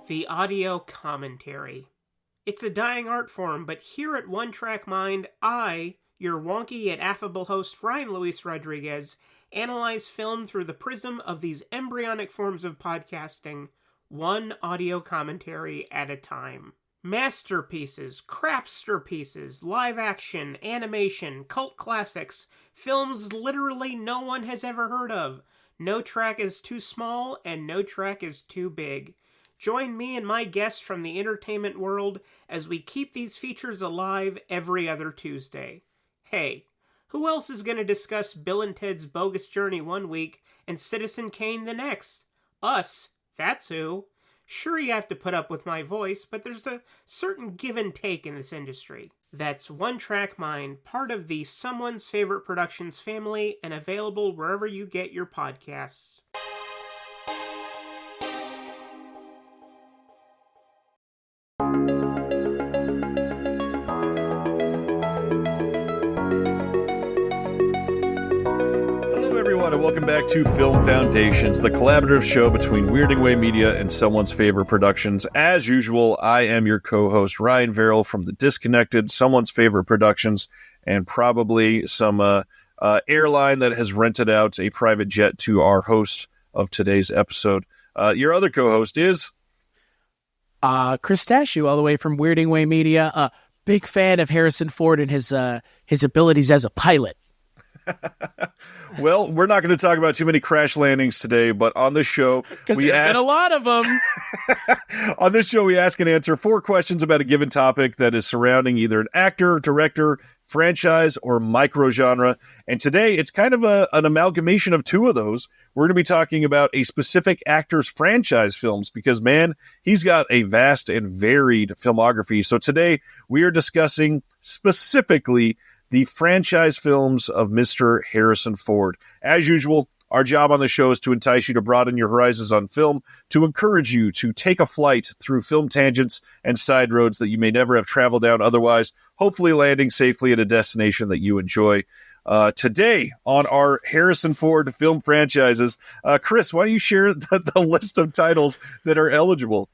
The audio commentary. It's a dying art form, but here at One Track Mind, I, your wonky yet affable host Ryan Luis Rodriguez, analyze film through the prism of these embryonic forms of podcasting, one audio commentary at a time. Masterpieces, crapster pieces, live action, animation, cult classics, films literally no one has ever heard of. No track is too small and no track is too big. Join me and my guests from the entertainment world as we keep these features alive every other Tuesday. Hey, who else is going to discuss Bill and Ted's Bogus Journey one week and Citizen Kane the next? Us, that's who. Sure, you have to put up with my voice, but there's a certain give and take in this industry. That's One Track Mind, part of the Someone's Favorite Productions family and available wherever you get your podcasts. And welcome back to Film Foundations, the collaborative show between Weirding Way Media and Someone's Favorite Productions. As usual, I am your co-host, Ryan Verrill from The Disconnected, Someone's Favorite Productions, and probably some airline that has rented out a private jet to our host of today's episode. Your other co-host is? Chris Stashew, all the way from Weirding Way Media. Big fan of Harrison Ford and his abilities as a pilot. Well, we're not going to talk about too many crash landings today, but on this show, we ask a lot of them. On this show, we ask and answer 4 questions about a given topic that is surrounding either an actor, director, franchise, or microgenre. And today, it's kind of an amalgamation of 2 of those. We're going to be talking about a specific actor's franchise films because, man, he's got a vast and varied filmography. So today, we are discussing specifically the franchise films of Mr. Harrison Ford. As usual, our job on the show is to entice you to broaden your horizons on film, to encourage you to take a flight through film tangents and side roads that you may never have traveled down otherwise, hopefully landing safely at a destination that you enjoy. Today, on our Harrison Ford film franchises, Chris, why don't you share the list of titles that are eligible?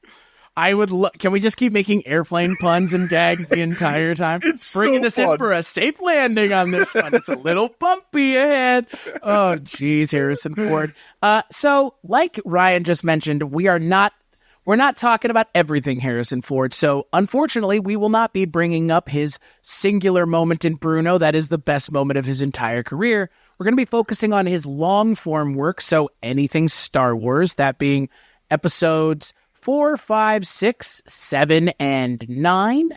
I would can we just keep making airplane puns and gags the entire time? It's bringing so this fun. In for a safe landing on this one. It's a little bumpy ahead. Oh, geez, Harrison Ford. So, like Ryan just mentioned, we're not talking about everything Harrison Ford. So, unfortunately, we will not be bringing up his singular moment in Bruno. That is the best moment of his entire career. We're going to be focusing on his long-form work. So, anything Star Wars, that being episodes 4, 5, 6, 7, and 9,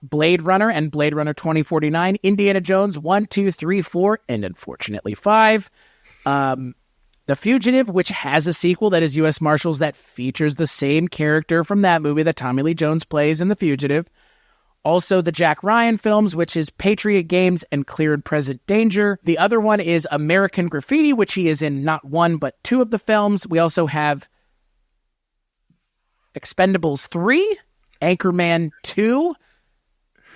Blade Runner and Blade Runner 2049, Indiana Jones 1, 2, 3, 4, and unfortunately 5, The Fugitive, which has a sequel that is U.S. Marshals that features the same character from that movie that Tommy Lee Jones plays in The Fugitive. Also, the Jack Ryan films, which is Patriot Games and Clear and Present Danger. The other one is American Graffiti, which he is in not 1 but 2 of the films. We also have Expendables 3, Anchorman 2,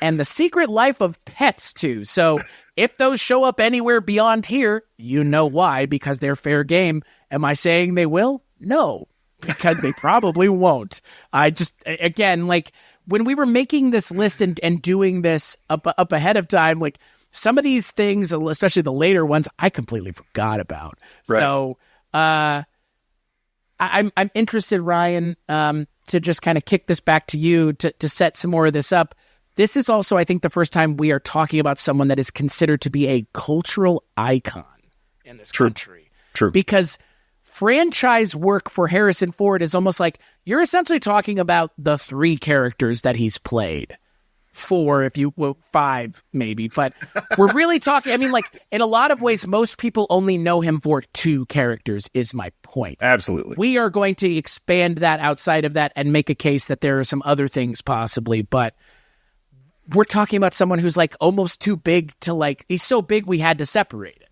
and The Secret Life of Pets 2. So if those show up anywhere beyond here, you know why, because they're fair game. Am I saying they will? No, because they probably won't. I just, again, like when we were making this list and doing this up ahead of time, like some of these things, especially the later ones, I completely forgot about. Right. So I'm interested, Ryan, to just kind of kick this back to you to set some more of this up. This is also, I think, the first time we are talking about someone that is considered to be a cultural icon in this country. True. Because franchise work for Harrison Ford is almost like you're essentially talking about the 3 characters that he's played. 4, if you will, 5 maybe, but we're really talking, I mean, like in a lot of ways, most people only know him for 2 characters is my point. Absolutely. We are going to expand that outside of that and make a case that there are some other things possibly, but we're talking about someone who's like almost too big to like, he's so big we had to separate it.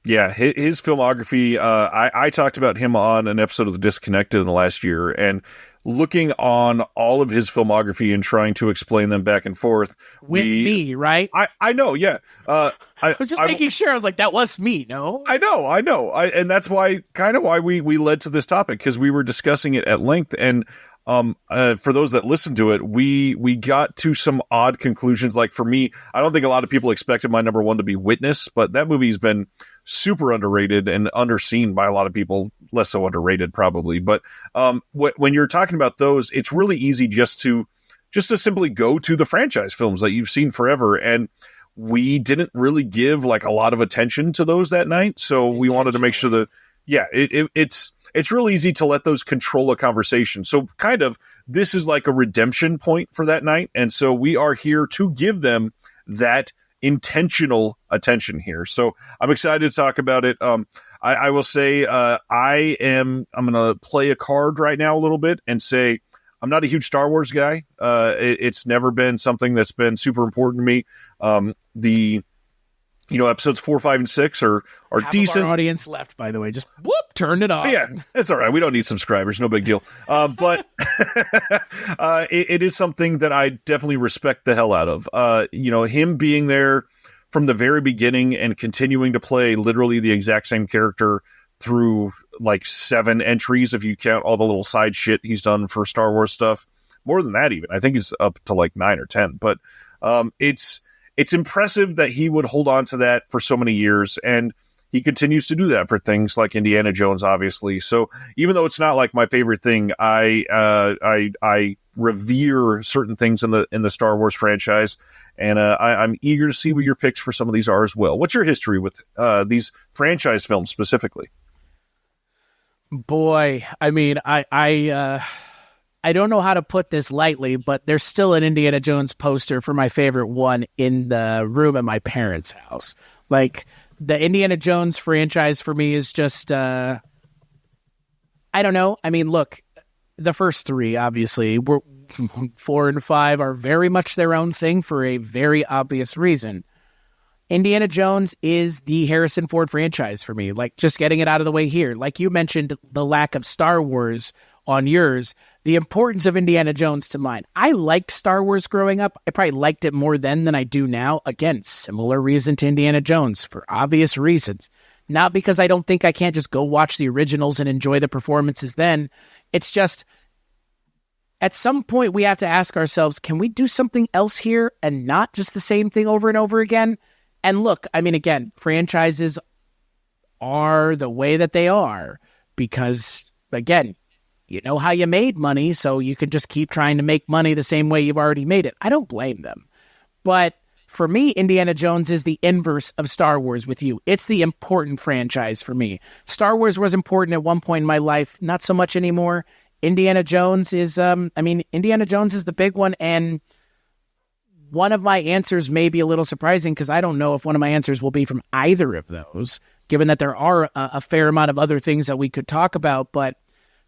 Yeah, his filmography, I talked about him on an episode of The Disconnected in the last year, and looking on all of his filmography and trying to explain them back and forth. With me, right? I know, yeah. I was just making sure. I was like, that was me, no? I know. And that's why we led to this topic, because we were discussing it at length. And for those that listened to it, we got to some odd conclusions. Like for me, I don't think a lot of people expected my number one to be Witness, but that movie's been super underrated and underseen by a lot of people, less so underrated probably. But when you're talking about those, it's really easy just to simply go to the franchise films that you've seen forever. And we didn't really give like a lot of attention to those that night. So we wanted to make sure that, it's real easy to let those control a conversation. So kind of this is like a redemption point for that night. And so we are here to give them that intentional attention here. So I'm excited to talk about it. I will say I'm going to play a card right now a little bit and say I'm not a huge Star Wars guy. It's never been something that's been super important to me. Episodes 4, 5, and 6 are Half decent. Of our audience left, by the way, just turned it off. Yeah, it's all right. We don't need subscribers. No big deal. But it is something that I definitely respect the hell out of. Him being there from the very beginning and continuing to play literally the exact same character through like 7 entries, if you count all the little side shit he's done for Star Wars stuff. More than that, even. I think he's up to like 9 or 10. But it's impressive that he would hold on to that for so many years, and he continues to do that for things like Indiana Jones, obviously. So even though it's not like my favorite thing, I revere certain things in the Star Wars franchise, and I'm eager to see what your picks for some of these are as well. What's your history with these franchise films specifically? Boy, I mean, I don't know how to put this lightly, but there's still an Indiana Jones poster for my favorite one in the room at my parents' house. Like, the Indiana Jones franchise for me is just, I don't know. I mean, look, the first 3, obviously, 4 and 5 are very much their own thing for a very obvious reason. Indiana Jones is the Harrison Ford franchise for me. Like, just getting it out of the way here. Like you mentioned, the lack of Star Wars on yours, the importance of Indiana Jones to mine. I liked Star Wars growing up. I probably liked it more then than I do now. Again, similar reason to Indiana Jones for obvious reasons. Not because I don't think I can't just go watch the originals and enjoy the performances then. It's just, at some point we have to ask ourselves, can we do something else here and not just the same thing over and over again? And look, I mean, again, franchises are the way that they are because, again, you know how you made money, so you can just keep trying to make money the same way you've already made it. I don't blame them. But for me, Indiana Jones is the inverse of Star Wars with you. It's the important franchise for me. Star Wars was important at one point in my life, not so much anymore. Indiana Jones is, Indiana Jones is the big one, and one of my answers may be a little surprising because I don't know if one of my answers will be from either of those, given that there are a fair amount of other things that we could talk about, but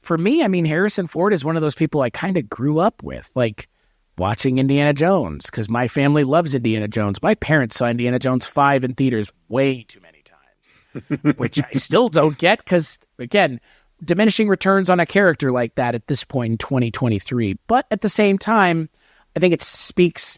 for me, I mean, Harrison Ford is one of those people I kind of grew up with, like watching Indiana Jones, because my family loves Indiana Jones. My parents saw Indiana Jones 5 in theaters way too many times, which I still don't get because, again, diminishing returns on a character like that at this point in 2023. But at the same time, I think it speaks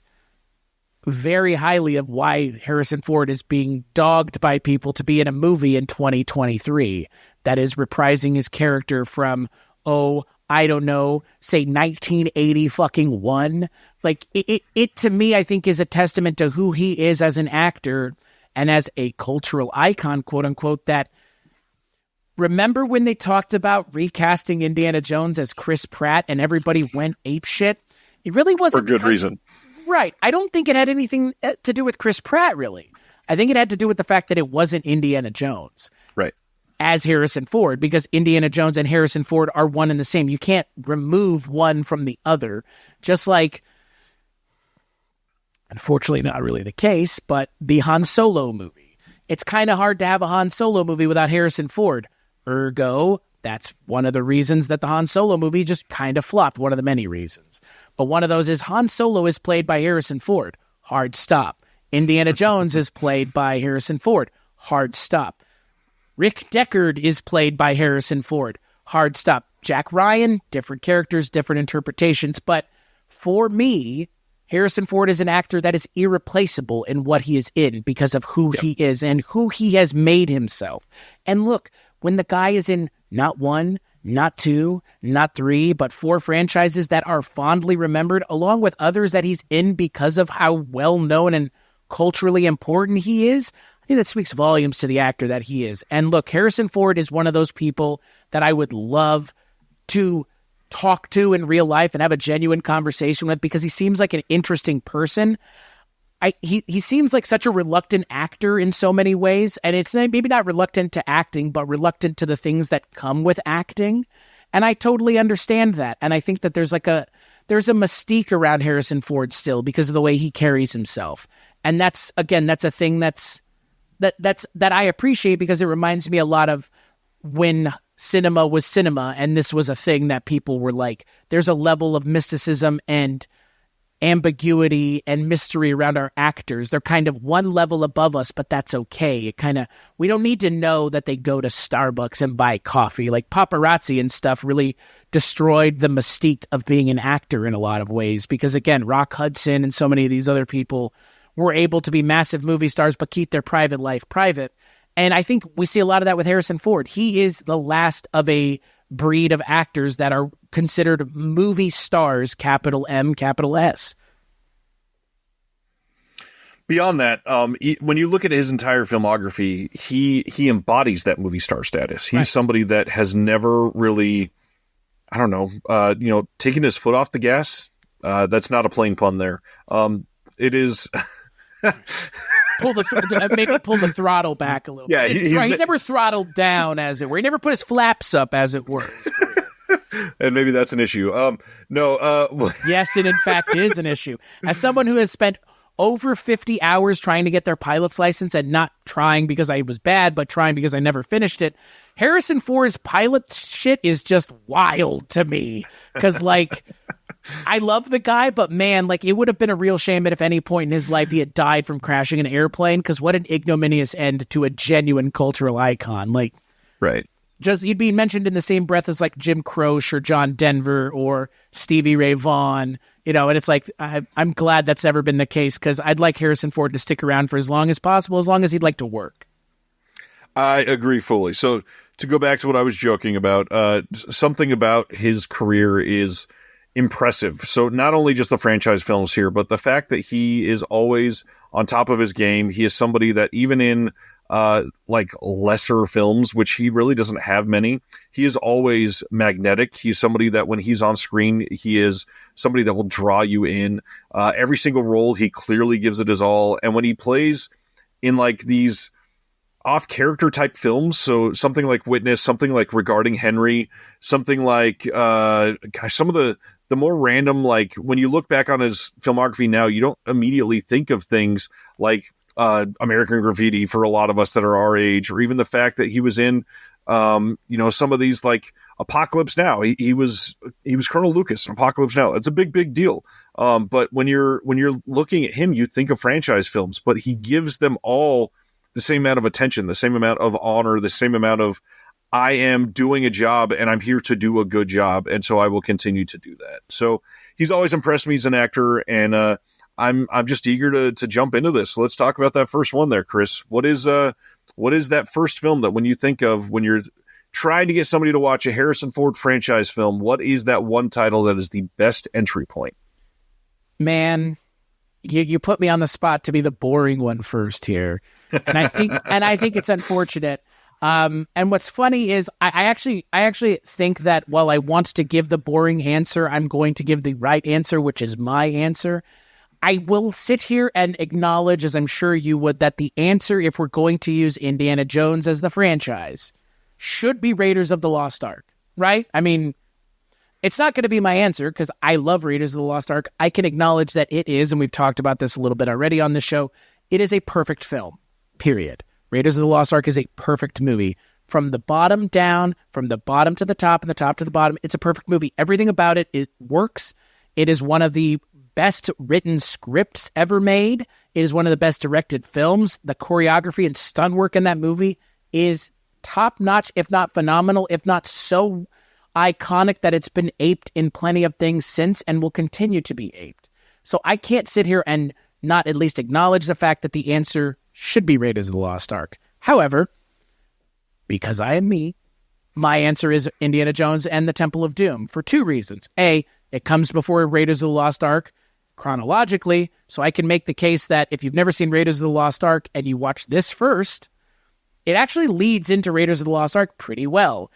very highly of why Harrison Ford is being dogged by people to be in a movie in 2023 that is reprising his character from, I don't know, say 1980 fucking 1. Like, it to me, I think, is a testament to who he is as an actor and as a cultural icon, quote unquote, that remember when they talked about recasting Indiana Jones as Chris Pratt and everybody went apeshit? It really wasn't for good reason. Right. I don't think it had anything to do with Chris Pratt, really. I think it had to do with the fact that it wasn't Indiana Jones. Right. As Harrison Ford, because Indiana Jones and Harrison Ford are one and the same. You can't remove one from the other. Just like, unfortunately not really the case, but the Han Solo movie. It's kind of hard to have a Han Solo movie without Harrison Ford. Ergo, that's one of the reasons that the Han Solo movie just kind of flopped, one of the many reasons. But one of those is Han Solo is played by Harrison Ford. Hard stop. Indiana Jones is played by Harrison Ford. Hard stop. Rick Deckard is played by Harrison Ford. Hard stop. Jack Ryan, different characters, different interpretations. But for me, Harrison Ford is an actor that is irreplaceable in what he is in because of who he is and who he has made himself. And look, when the guy is in not one, not two, not three, but 4 franchises that are fondly remembered, along with others that he's in because of how well-known and culturally important he is, I think that speaks volumes to the actor that he is. And look, Harrison Ford is one of those people that I would love to talk to in real life and have a genuine conversation with because he seems like an interesting person. He seems like such a reluctant actor in so many ways, and it's maybe not reluctant to acting, but reluctant to the things that come with acting. And I totally understand that. And I think that there's a mystique around Harrison Ford still because of the way he carries himself. And that's a thing that I appreciate because it reminds me a lot of when cinema was cinema, and this was a thing that people were like, there's a level of mysticism and ambiguity and mystery around our actors. They're kind of one level above us, but that's okay. We don't need to know that they go to Starbucks and buy coffee. Like paparazzi and stuff really destroyed the mystique of being an actor in a lot of ways because, again, Rock Hudson and so many of these other people were able to be massive movie stars but keep their private life private. And I think we see a lot of that with Harrison Ford. He is the last of a breed of actors that are considered movie stars, capital M, capital S. Beyond that, when you look at his entire filmography, he embodies that movie star status. He's somebody that has never really, I don't know, taken his foot off the gas. That's not a plain pun there. It is... pull the throttle back a little bit. He's never throttled down, as it were. He never put his flaps up, as it were. And maybe that's an issue. Yes, it in fact is an issue. As someone who has spent over 50 hours trying to get their pilot's license and not trying because I was bad, but trying because I never finished it, Harrison Ford's pilot shit is just wild to me. Because, I love the guy, but man, it would have been a real shame if at any point in his life he had died from crashing an airplane, because what an ignominious end to a genuine cultural icon. Right. Just he'd be mentioned in the same breath as Jim Croce or John Denver or Stevie Ray Vaughan, and it's I'm glad that's never been the case, because I'd like Harrison Ford to stick around for as long as possible, as long as he'd like to work. I agree fully. So to go back to what I was joking about, something about his career is impressive. So not only just the franchise films here, but the fact that he is always on top of his game. He is somebody that even in lesser films, which he really doesn't have many, he is always magnetic. He's somebody that when he's on screen, he is somebody that will draw you in. Every single role, he clearly gives it his all. And when he plays in these off-character type films, so something like Witness, something like Regarding Henry, something like some of the more random, when you look back on his filmography now, you don't immediately think of things like American Graffiti for a lot of us that are our age, or even the fact that he was in some of these Apocalypse Now. He was Colonel Lucas in Apocalypse Now. It's a big deal. But when you're looking at him, you think of franchise films, but he gives them all the same amount of attention, the same amount of honor, the same amount of, I am doing a job and I'm here to do a good job, and so I will continue to do that. So he's always impressed me as an actor, and I'm just eager to jump into this. So let's talk about that first one there, Chris. What is that first film that when you think of when you're trying to get somebody to watch a Harrison Ford franchise film, what is that one title that is the best entry point? Man, you put me on the spot to be the boring one first here. And I think it's unfortunate. And what's funny is I actually think that while I want to give the boring answer, I'm going to give the right answer, which is my answer. I will sit here and acknowledge, as I'm sure you would, that the answer, if we're going to use Indiana Jones as the franchise, should be Raiders of the Lost Ark, right? I mean, it's not going to be my answer because I love Raiders of the Lost Ark. I can acknowledge that it is, and we've talked about this a little bit already on the show, it is a perfect film, period. Raiders of the Lost Ark is a perfect movie. From the bottom down, from the bottom to the top, and the top to the bottom, it's a perfect movie. Everything about it works. It is one of the best written scripts ever made. It is one of the best directed films. The choreography and stunt work in that movie is top-notch, if not phenomenal, if not so iconic that it's been aped in plenty of things since and will continue to be aped. So I can't sit here and not at least acknowledge the fact that the answer should be Raiders of the Lost Ark. However, because I am me, my answer is Indiana Jones and the Temple of Doom for two reasons. A, it comes before Raiders of the Lost Ark chronologically, so I can make the case that if you've never seen Raiders of the Lost Ark and you watch this first, it actually leads into Raiders of the Lost Ark pretty well.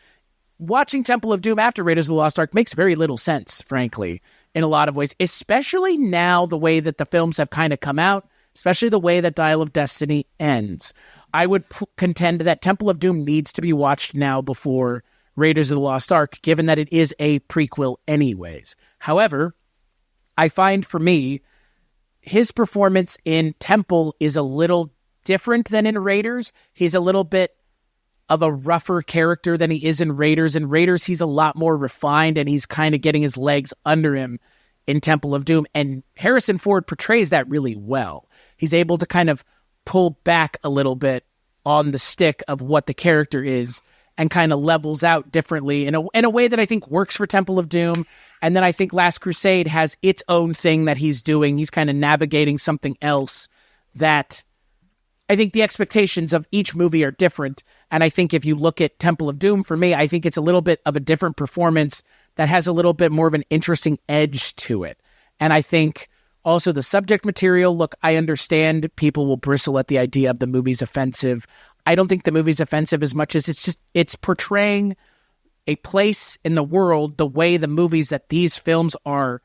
Watching Temple of Doom after Raiders of the Lost Ark makes very little sense, frankly, in a lot of ways, especially now the way that the films have kind of come out, especially the way that Dial of Destiny ends. I would contend that Temple of Doom needs to be watched now before Raiders of the Lost Ark, given that it is a prequel anyways. However, I find for me, his performance in Temple is a little different than in Raiders. He's a little bit of a rougher character than he is in Raiders. In Raiders, he's a lot more refined, and he's kind of getting his legs under him in Temple of Doom. And Harrison Ford portrays that really well. He's able to kind of pull back a little bit on the stick of what the character is and kind of levels out differently in a way that I think works for Temple of Doom. And then I think Last Crusade has its own thing that he's doing. He's kind of navigating something else that I think the expectations of each movie are different. And I think if you look at Temple of Doom, for me, I think it's a little bit of a different performance that has a little bit more of an interesting edge to it. And I think also the subject material, look, I understand people will bristle at the idea of the movie's offensive. I don't think the movie's offensive as much as it's portraying a place in the world the way the movies that these films are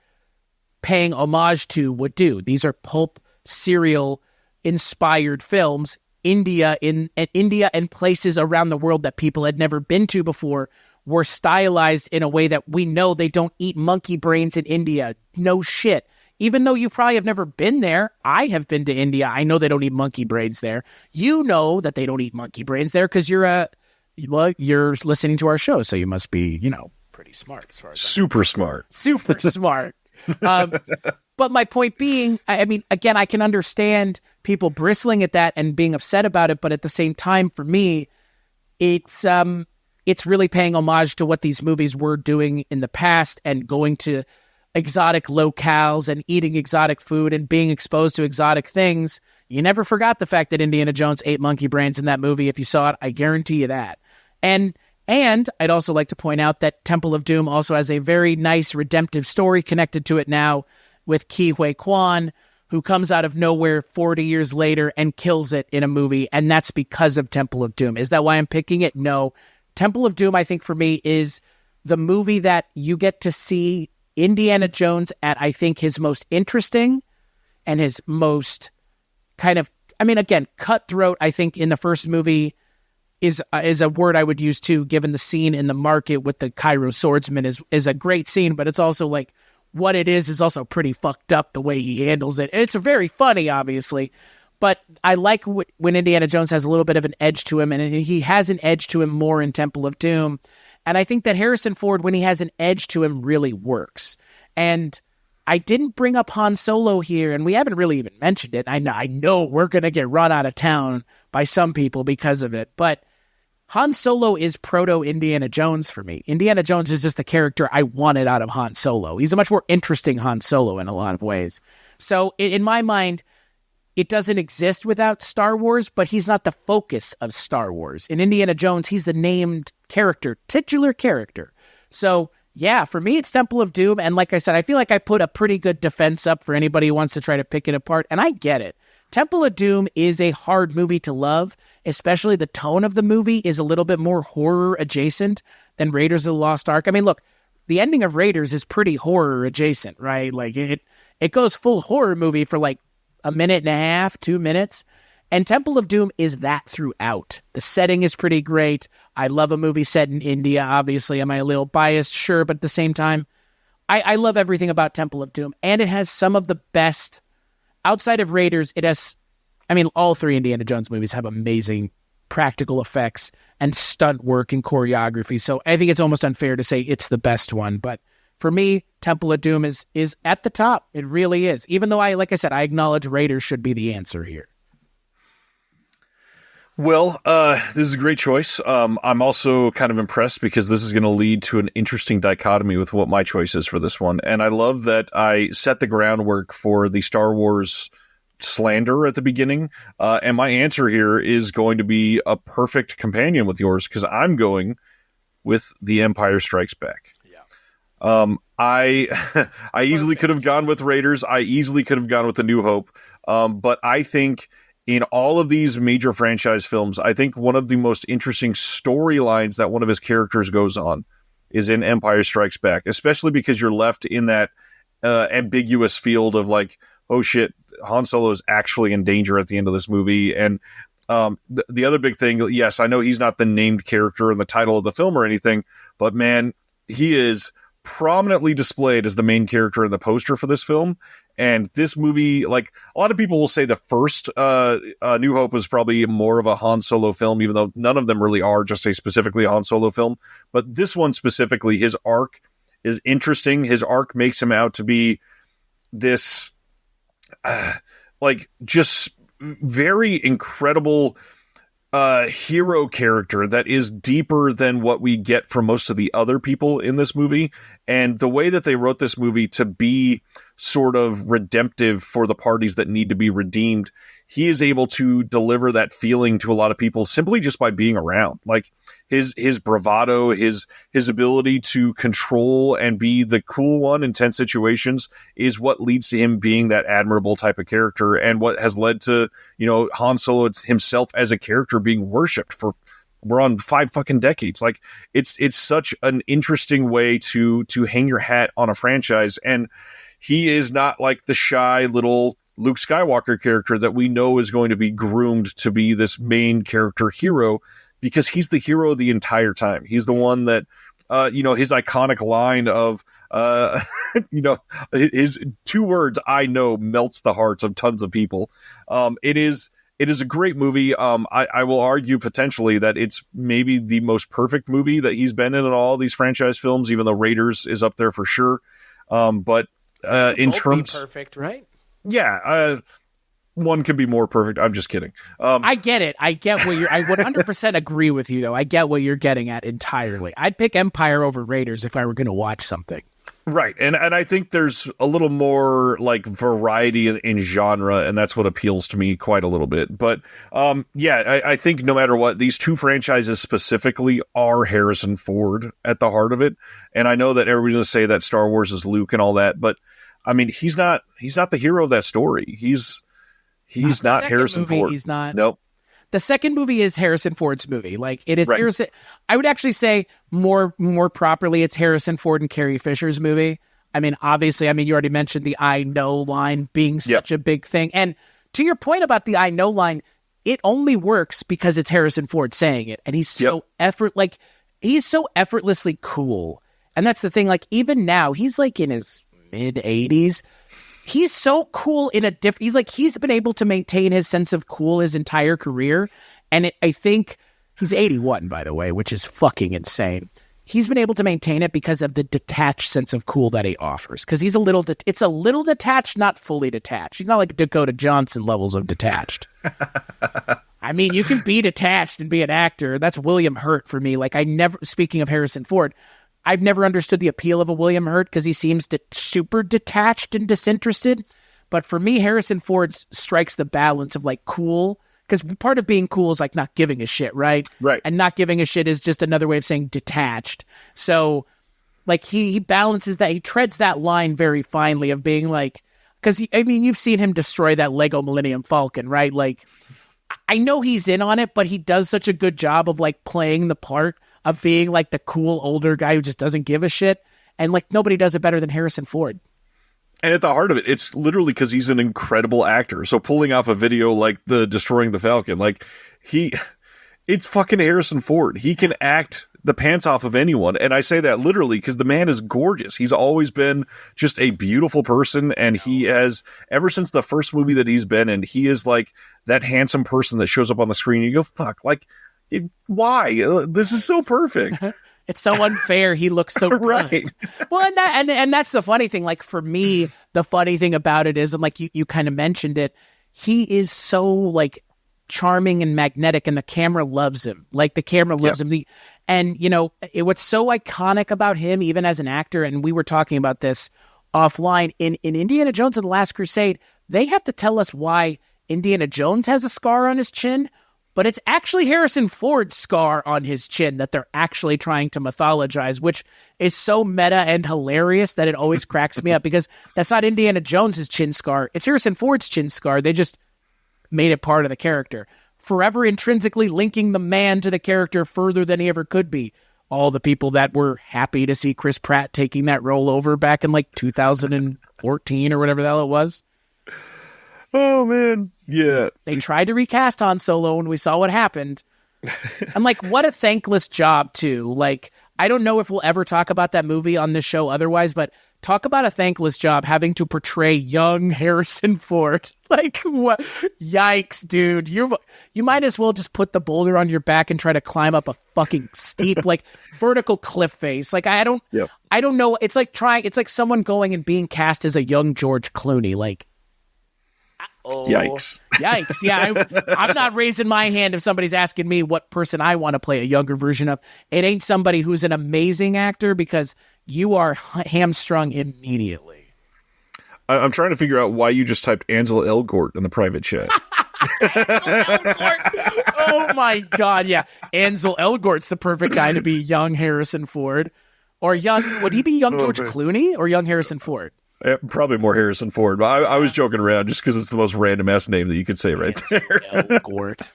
paying homage to would do. These are pulp serial inspired films. India and places around the world that people had never been to before were stylized in a way that we know they don't eat monkey brains in India. No shit. Even though you probably have never been there, I have been to India. I know they don't eat monkey brains there. You know that they don't eat monkey brains there because you're listening to our show, so you must be, pretty smart. As far as super smart. Super smart. But my point being, I mean, again, I can understand people bristling at that and being upset about it, but at the same time, for me, it's really paying homage to what these movies were doing in the past and going to exotic locales and eating exotic food and being exposed to exotic things. You never forgot the fact that Indiana Jones ate monkey brains in that movie. If you saw it, I guarantee you that. And I'd also like to point out that Temple of Doom also has a very nice redemptive story connected to it now with Ke Huy Quan, who comes out of nowhere 40 years later and kills it in a movie, and that's because of Temple of Doom. Is that why I'm picking it? No. Temple of Doom, I think, for me, is the movie that you get to see Indiana Jones at, I think, his most interesting and his most kind of, I mean, again, cutthroat, I think, in the first movie is a word I would use, too, given the scene in the market with the Cairo swordsman is a great scene, but it's also like, what it is also pretty fucked up the way he handles it. It's very funny, obviously, but I like when Indiana Jones has a little bit of an edge to him, and he has an edge to him more in Temple of Doom. And I think that Harrison Ford, when he has an edge to him, really works. And I didn't bring up Han Solo here, and we haven't really even mentioned it. I know we're going to get run out of town by some people because of it, but Han Solo is proto-Indiana Jones for me. Indiana Jones is just the character I wanted out of Han Solo. He's a much more interesting Han Solo in a lot of ways. So in my mind, it doesn't exist without Star Wars, but he's not the focus of Star Wars. In Indiana Jones, he's the named character, titular character. So yeah, for me, it's Temple of Doom. And like I said, I feel like I put a pretty good defense up for anybody who wants to try to pick it apart. And I get it. Temple of Doom is a hard movie to love, especially the tone of the movie is a little bit more horror adjacent than Raiders of the Lost Ark. I mean, look, the ending of Raiders is pretty horror adjacent, right? Like it goes full horror movie for like a minute and a half, 2 minutes. And Temple of Doom is that throughout. The setting is pretty great. I love a movie set in India, obviously. Am I a little biased? Sure, but at the same time, I love everything about Temple of Doom. And it has some of the best, outside of Raiders, it has, I mean, all three Indiana Jones movies have amazing practical effects and stunt work and choreography. So I think it's almost unfair to say it's the best one. But for me, Temple of Doom is at the top. It really is. Even though like I said, I acknowledge Raiders should be the answer here. Well, this is a great choice. I'm also kind of impressed because this is going to lead to an interesting dichotomy with what my choice is for this one. And I love that I set the groundwork for the Star Wars slander at the beginning. And my answer here is going to be a perfect companion with yours because I'm going with The Empire Strikes Back. I I easily could have gone with Raiders. I easily could have gone with The New Hope. But I think in all of these major franchise films, I think one of the most interesting storylines that one of his characters goes on is in Empire Strikes Back, especially because you're left in that ambiguous field of like, oh shit, Han Solo is actually in danger at the end of this movie. And the other big thing, yes, I know he's not the named character in the title of the film or anything, but man, he is prominently displayed as the main character in the poster for this film. And this movie, like a lot of people will say the first New Hope was probably more of a Han Solo film, even though none of them really are just a specifically Han Solo film. But this one specifically, his arc is interesting. His arc makes him out to be this like just very incredible hero character that is deeper than what we get from most of the other people in this movie. And the way that they wrote this movie to be sort of redemptive for the parties that need to be redeemed, he is able to deliver that feeling to a lot of people simply just by being around. Like his bravado, his ability to control and be the cool one in tense situations is what leads to him being that admirable type of character, and what has led to, you know, Han Solo himself as a character being worshipped for, we're on 5 fucking decades. Like it's such an interesting way to hang your hat on a franchise. And he is not like the shy little Luke Skywalker character that we know is going to be groomed to be this main character hero, because he's the hero the entire time. He's the one that, his iconic line of, his 2 words, I know, melts the hearts of tons of people. It is a great movie. I will argue potentially that it's maybe the most perfect movie that he's been in all these franchise films, even though Raiders is up there for sure. But in terms, perfect, right? Yeah, one can be more perfect. I'm just kidding. I get it. I get what I 100% agree with you, though. I get what you're getting at entirely. I'd pick Empire over Raiders if I were going to watch something. Right. And I think there's a little more like variety in genre, and that's what appeals to me quite a little bit. But I think no matter what, these 2 franchises specifically are Harrison Ford at the heart of it. And I know that everybody's going to say that Star Wars is Luke and all that, but I mean, he's not the hero of that story. He's not Harrison Ford. He's not. Nope. The second movie is Harrison Ford's movie. Like it is right. Harrison. I would actually say more properly, it's Harrison Ford and Carrie Fisher's movie. I mean, obviously, you already mentioned the "I know" line being such a big thing. And to your point about the "I know" line, it only works because it's Harrison Ford saying it, and he's so he's so effortlessly cool. And that's the thing. Like even now, he's like in his mid-80s. He's so cool in a different. He's been able to maintain his sense of cool his entire career, and I think he's 81, by the way, which is fucking insane. He's been able to maintain it because of the detached sense of cool that he offers. Because he's it's a little detached, not fully detached. He's not like Dakota Johnson levels of detached. I mean, you can be detached and be an actor. That's William Hurt for me. Like speaking of Harrison Ford, I've never understood the appeal of a William Hurt because he seems super detached and disinterested. But for me, Harrison Ford strikes the balance of like cool, because part of being cool is like not giving a shit, right? Right. And not giving a shit is just another way of saying detached. So like he balances that, he treads that line very finely of being like, because you've seen him destroy that Lego Millennium Falcon, right? Like I know he's in on it, but he does such a good job of like playing the part of being like the cool older guy who just doesn't give a shit. And like nobody does it better than Harrison Ford. And at the heart of it, it's literally because he's an incredible actor. So pulling off a video like the Destroying the Falcon, like it's fucking Harrison Ford. He can act the pants off of anyone. And I say that literally because the man is gorgeous. He's always been just a beautiful person. And he has, ever since the first movie that he's been in, he is like that handsome person that shows up on the screen. And you go, fuck, like, why? This is so perfect. It's so unfair. He looks so right. good. Well, and that's the funny thing. Like for me, the funny thing about it is, and like you kind of mentioned it, he is so like charming and magnetic, and the camera loves him. Like, the camera loves him. And, you know, what's so iconic about him, even as an actor, and we were talking about this offline, in Indiana Jones and the Last Crusade, they have to tell us why Indiana Jones has a scar on his chin, but it's actually Harrison Ford's scar on his chin that they're actually trying to mythologize, which is so meta and hilarious that it always cracks me up, because that's not Indiana Jones's chin scar. It's Harrison Ford's chin scar. They just made it part of the character, forever intrinsically linking the man to the character further than he ever could be. All the people that were happy to see Chris Pratt taking that role over back in like 2014 or whatever the hell it was. Oh, man. Yeah. They tried to recast Han Solo and we saw what happened. And like, what a thankless job too. Like, I don't know if we'll ever talk about that movie on this show otherwise, but talk about a thankless job having to portray young Harrison Ford. Like, what? Yikes, dude. You might as well just put the boulder on your back and try to climb up a fucking steep, like, vertical cliff face. Like, I don't know. It's like someone going and being cast as a young George Clooney. Like, Yikes. Yikes. Yeah, I'm not raising my hand if somebody's asking me what person I want to play a younger version of. It ain't somebody who's an amazing actor, because you are hamstrung immediately. I'm trying to figure out why you just typed Ansel Elgort in the private chat. Oh my God. Yeah. Ansel Elgort's the perfect guy to be young Harrison Ford. Or would he be young George Clooney or young Harrison Ford? Probably more Harrison Ford, but I was joking around just because it's the most random ass name that you could say right there. Elgort.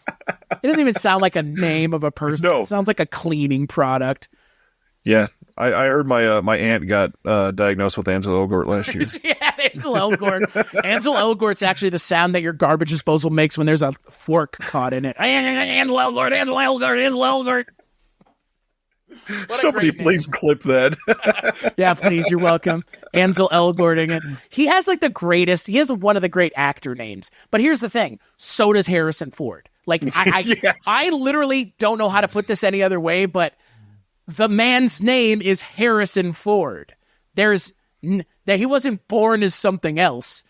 It doesn't even sound like a name of a person. No. It sounds like a cleaning product. Yeah, I heard my aunt got diagnosed with Ansel Elgort last year. Yeah, Ansel Elgort. Ansel Elgort's actually the sound that your garbage disposal makes when there's a fork caught in it. Ansel Elgort, Ansel Elgort, Ansel Elgort. Somebody please clip that. Yeah, please. You're welcome. Ansel Elgorting it. He has he has one of the great actor names. But here's the thing. So does Harrison Ford. Like, Yes. I literally don't know how to put this any other way, but the man's name is Harrison Ford. That he wasn't born as something else.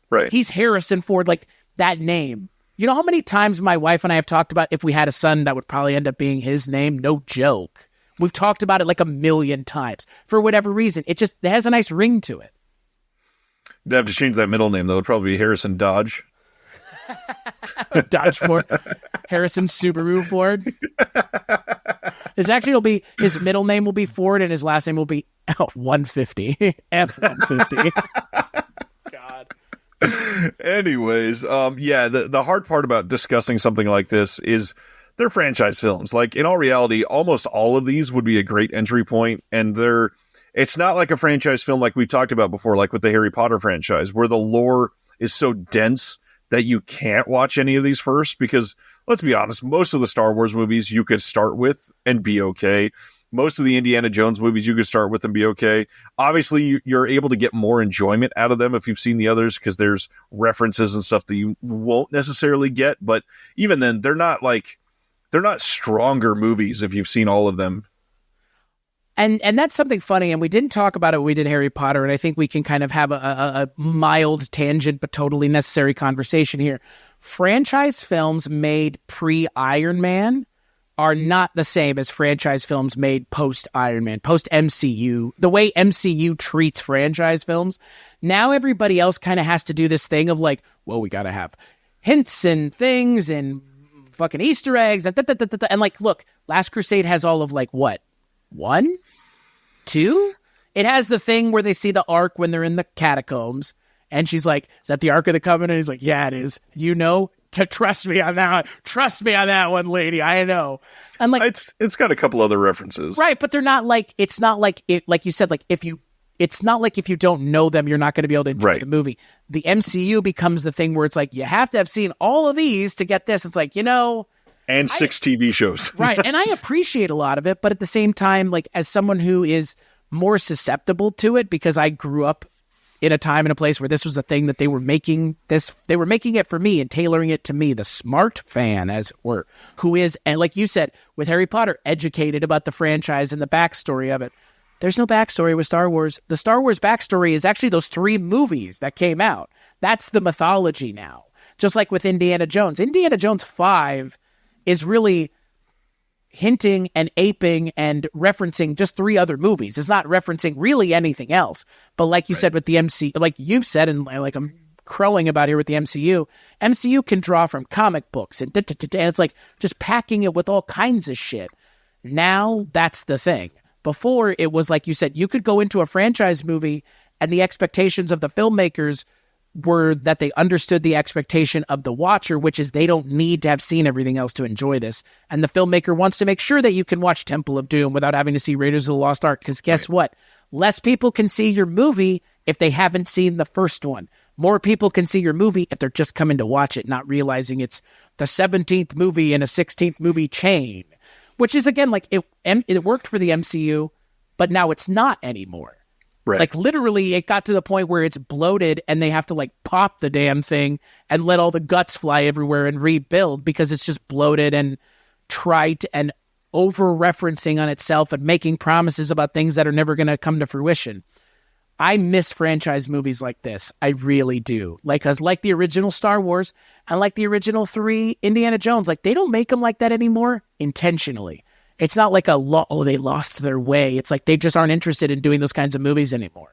Right. He's Harrison Ford, like that name. You know how many times my wife and I have talked about if we had a son that would probably end up being his name? No joke. We've talked about it like 1,000,000 times. For whatever reason, it has a nice ring to it. You'd have to change that middle name, though. It'd probably be Harrison Dodge. Dodge Ford. Harrison Subaru Ford. His middle name will be Ford and his last name will be 150. F-150. God. Anyways, the hard part about discussing something like this is they're franchise films. Like, in all reality, almost all of these would be a great entry point, and it's not like a franchise film like we've talked about before, like with the Harry Potter franchise, where the lore is so dense that you can't watch any of these first, because, let's be honest, most of the Star Wars movies you could start with and be okay. Most of the Indiana Jones movies you could start with and be okay. Obviously, you're able to get more enjoyment out of them if you've seen the others, because there's references and stuff that you won't necessarily get, but even then, they're not stronger movies if you've seen all of them. And that's something funny, and we didn't talk about it when we did Harry Potter, and I think we can kind of have a mild tangent but totally necessary conversation here. Franchise films made pre-Iron Man are not the same as franchise films made post-Iron Man, post-MCU. The way MCU treats franchise films, now everybody else kind of has to do this thing of like, well, we got to have hints and things and fucking Easter eggs and like, look, Last Crusade has all of like what? 1? 2? It has the thing where they see the Ark when they're in the catacombs, and she's like, "Is that the Ark of the Covenant?" He's like, "Yeah, it is." You know, trust me on that one. Trust me on that one, lady. I know. And like, it's got a couple other references, right? But they're not like, it's not like it, like you said, like it's not like if you don't know them, you're not going to be able to enjoy the movie. The MCU becomes the thing where it's like, you have to have seen all of these to get this. It's like, and 6 TV shows. Right. And I appreciate a lot of it, but at the same time, like, as someone who is more susceptible to it, because I grew up in a time and a place where this was a thing that they were making it for me and tailoring it to me, the smart fan, as it were, who is, and like you said, with Harry Potter, educated about the franchise and the backstory of it. There's no backstory with Star Wars. The Star Wars backstory is actually those 3 movies that came out. That's the mythology now. Just like with Indiana Jones. Indiana Jones 5 is really hinting and aping and referencing just 3 other movies. It's not referencing really anything else. But like you said with the MCU, like you've said, and like I'm crowing about here with the MCU can draw from comic books and it's like just packing it with all kinds of shit. Now that's the thing. Before, it was like you said, you could go into a franchise movie and the expectations of the filmmakers were that they understood the expectation of the watcher, which is they don't need to have seen everything else to enjoy this. And the filmmaker wants to make sure that you can watch Temple of Doom without having to see Raiders of the Lost Ark. Because guess what? Less people can see your movie if they haven't seen the first one. More people can see your movie if they're just coming to watch it, not realizing it's the 17th movie in a 16th movie chain. Which is, again, like it worked for the MCU, but now it's not anymore. Right. Like, literally, it got to the point where it's bloated and they have to, like, pop the damn thing and let all the guts fly everywhere and rebuild because it's just bloated and trite and over-referencing on itself and making promises about things that are never going to come to fruition. I miss franchise movies like this. I really do. Like the original Star Wars and like the original 3 Indiana Jones. Like, they don't make them like that anymore intentionally. It's not like they lost their way. It's like they just aren't interested in doing those kinds of movies anymore.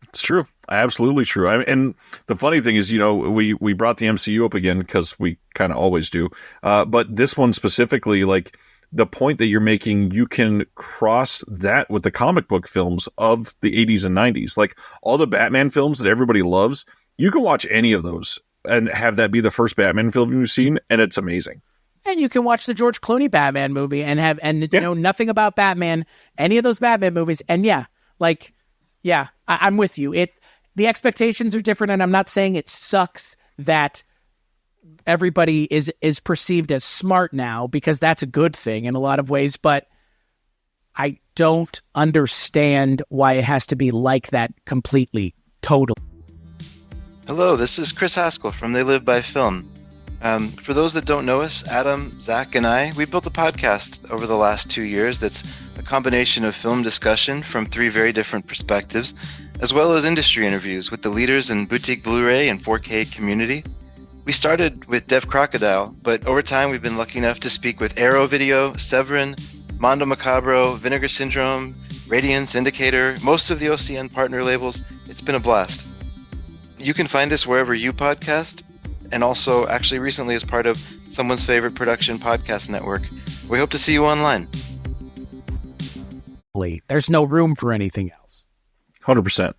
It's true. Absolutely true. And the funny thing is, we brought the MCU up again because we kind of always do. But this one specifically, like the point that you're making, you can cross that with the comic book films of the 80s and 90s. Like all the Batman films that everybody loves, you can watch any of those and have that be the first Batman film you've seen, and it's amazing. And you can watch the George Clooney Batman movie and know nothing about Batman, any of those Batman movies. And I'm with you. The expectations are different, and I'm not saying it sucks that everybody is perceived as smart now, because that's a good thing in a lot of ways, but I don't understand why it has to be like that completely, totally. Hello, this is Chris Haskell from They Live by Film. For those that don't know us, Adam, Zach, and I, we built a podcast over the last 2 years that's a combination of film discussion from 3 very different perspectives, as well as industry interviews with the leaders in boutique Blu-ray and 4K community. We started with Dev Crocodile, but over time we've been lucky enough to speak with Arrow Video, Severin, Mondo Macabro, Vinegar Syndrome, Radiance, Indicator, most of the OCN partner labels. It's been a blast. You can find us wherever you podcast, and also actually recently as part of Someone's Favorite Production Podcast Network. We hope to see you online. There's no room for anything else. 100%.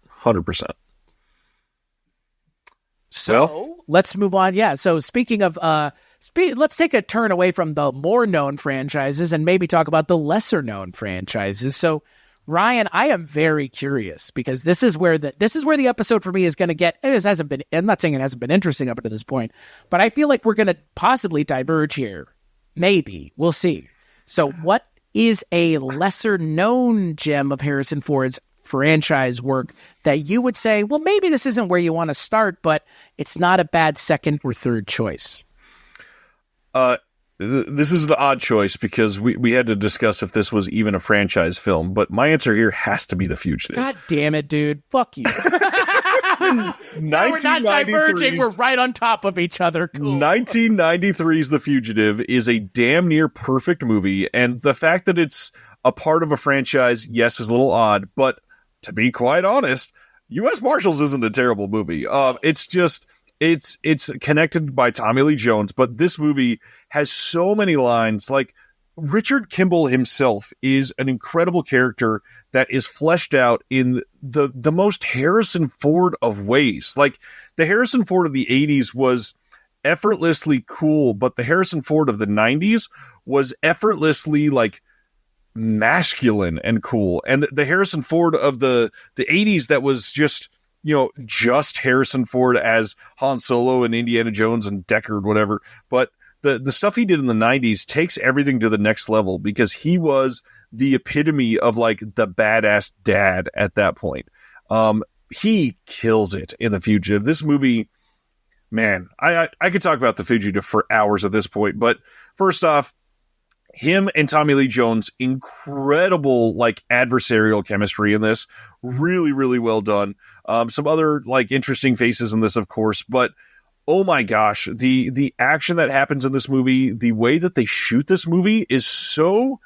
So let's move on. Yeah. So speaking of, let's take a turn away from the more known franchises and maybe talk about the lesser known franchises. So Ryan, I am very curious because this is where the episode for me is going to get. I'm not saying it hasn't been interesting up to this point, but I feel like we're going to possibly diverge here. Maybe we'll see. So what is a lesser known gem of Harrison Ford's franchise work that you would say, well, maybe this isn't where you want to start, but it's not a bad second or third choice? This is an odd choice because we had to discuss if this was even a franchise film, but my answer here has to be The Fugitive. God damn it, dude. Fuck you. We're not diverging. We're right on top of each other. Cool. 1993's The Fugitive is a damn near perfect movie, and the fact that it's a part of a franchise, yes, is a little odd, but to be quite honest, U.S. Marshals isn't a terrible movie. It's just... It's connected by Tommy Lee Jones, but this movie has so many lines. Like, Richard Kimball himself is an incredible character that is fleshed out in the most Harrison Ford of ways. Like, the Harrison Ford of the 80s was effortlessly cool, but the Harrison Ford of the 90s was effortlessly, like, masculine and cool. And the Harrison Ford of the 80s that was just Harrison Ford as Han Solo and Indiana Jones and Deckard, whatever. But the stuff he did in the 90s takes everything to the next level because he was the epitome of like the badass dad at that point. He kills it in The Fugitive. This movie, man, I could talk about The Fugitive for hours at this point. But first off, him and Tommy Lee Jones, incredible like adversarial chemistry in this. Really, really well done. Some other like interesting faces in this, of course, but Oh my gosh, the action that happens in this movie, the way that they shoot this movie is so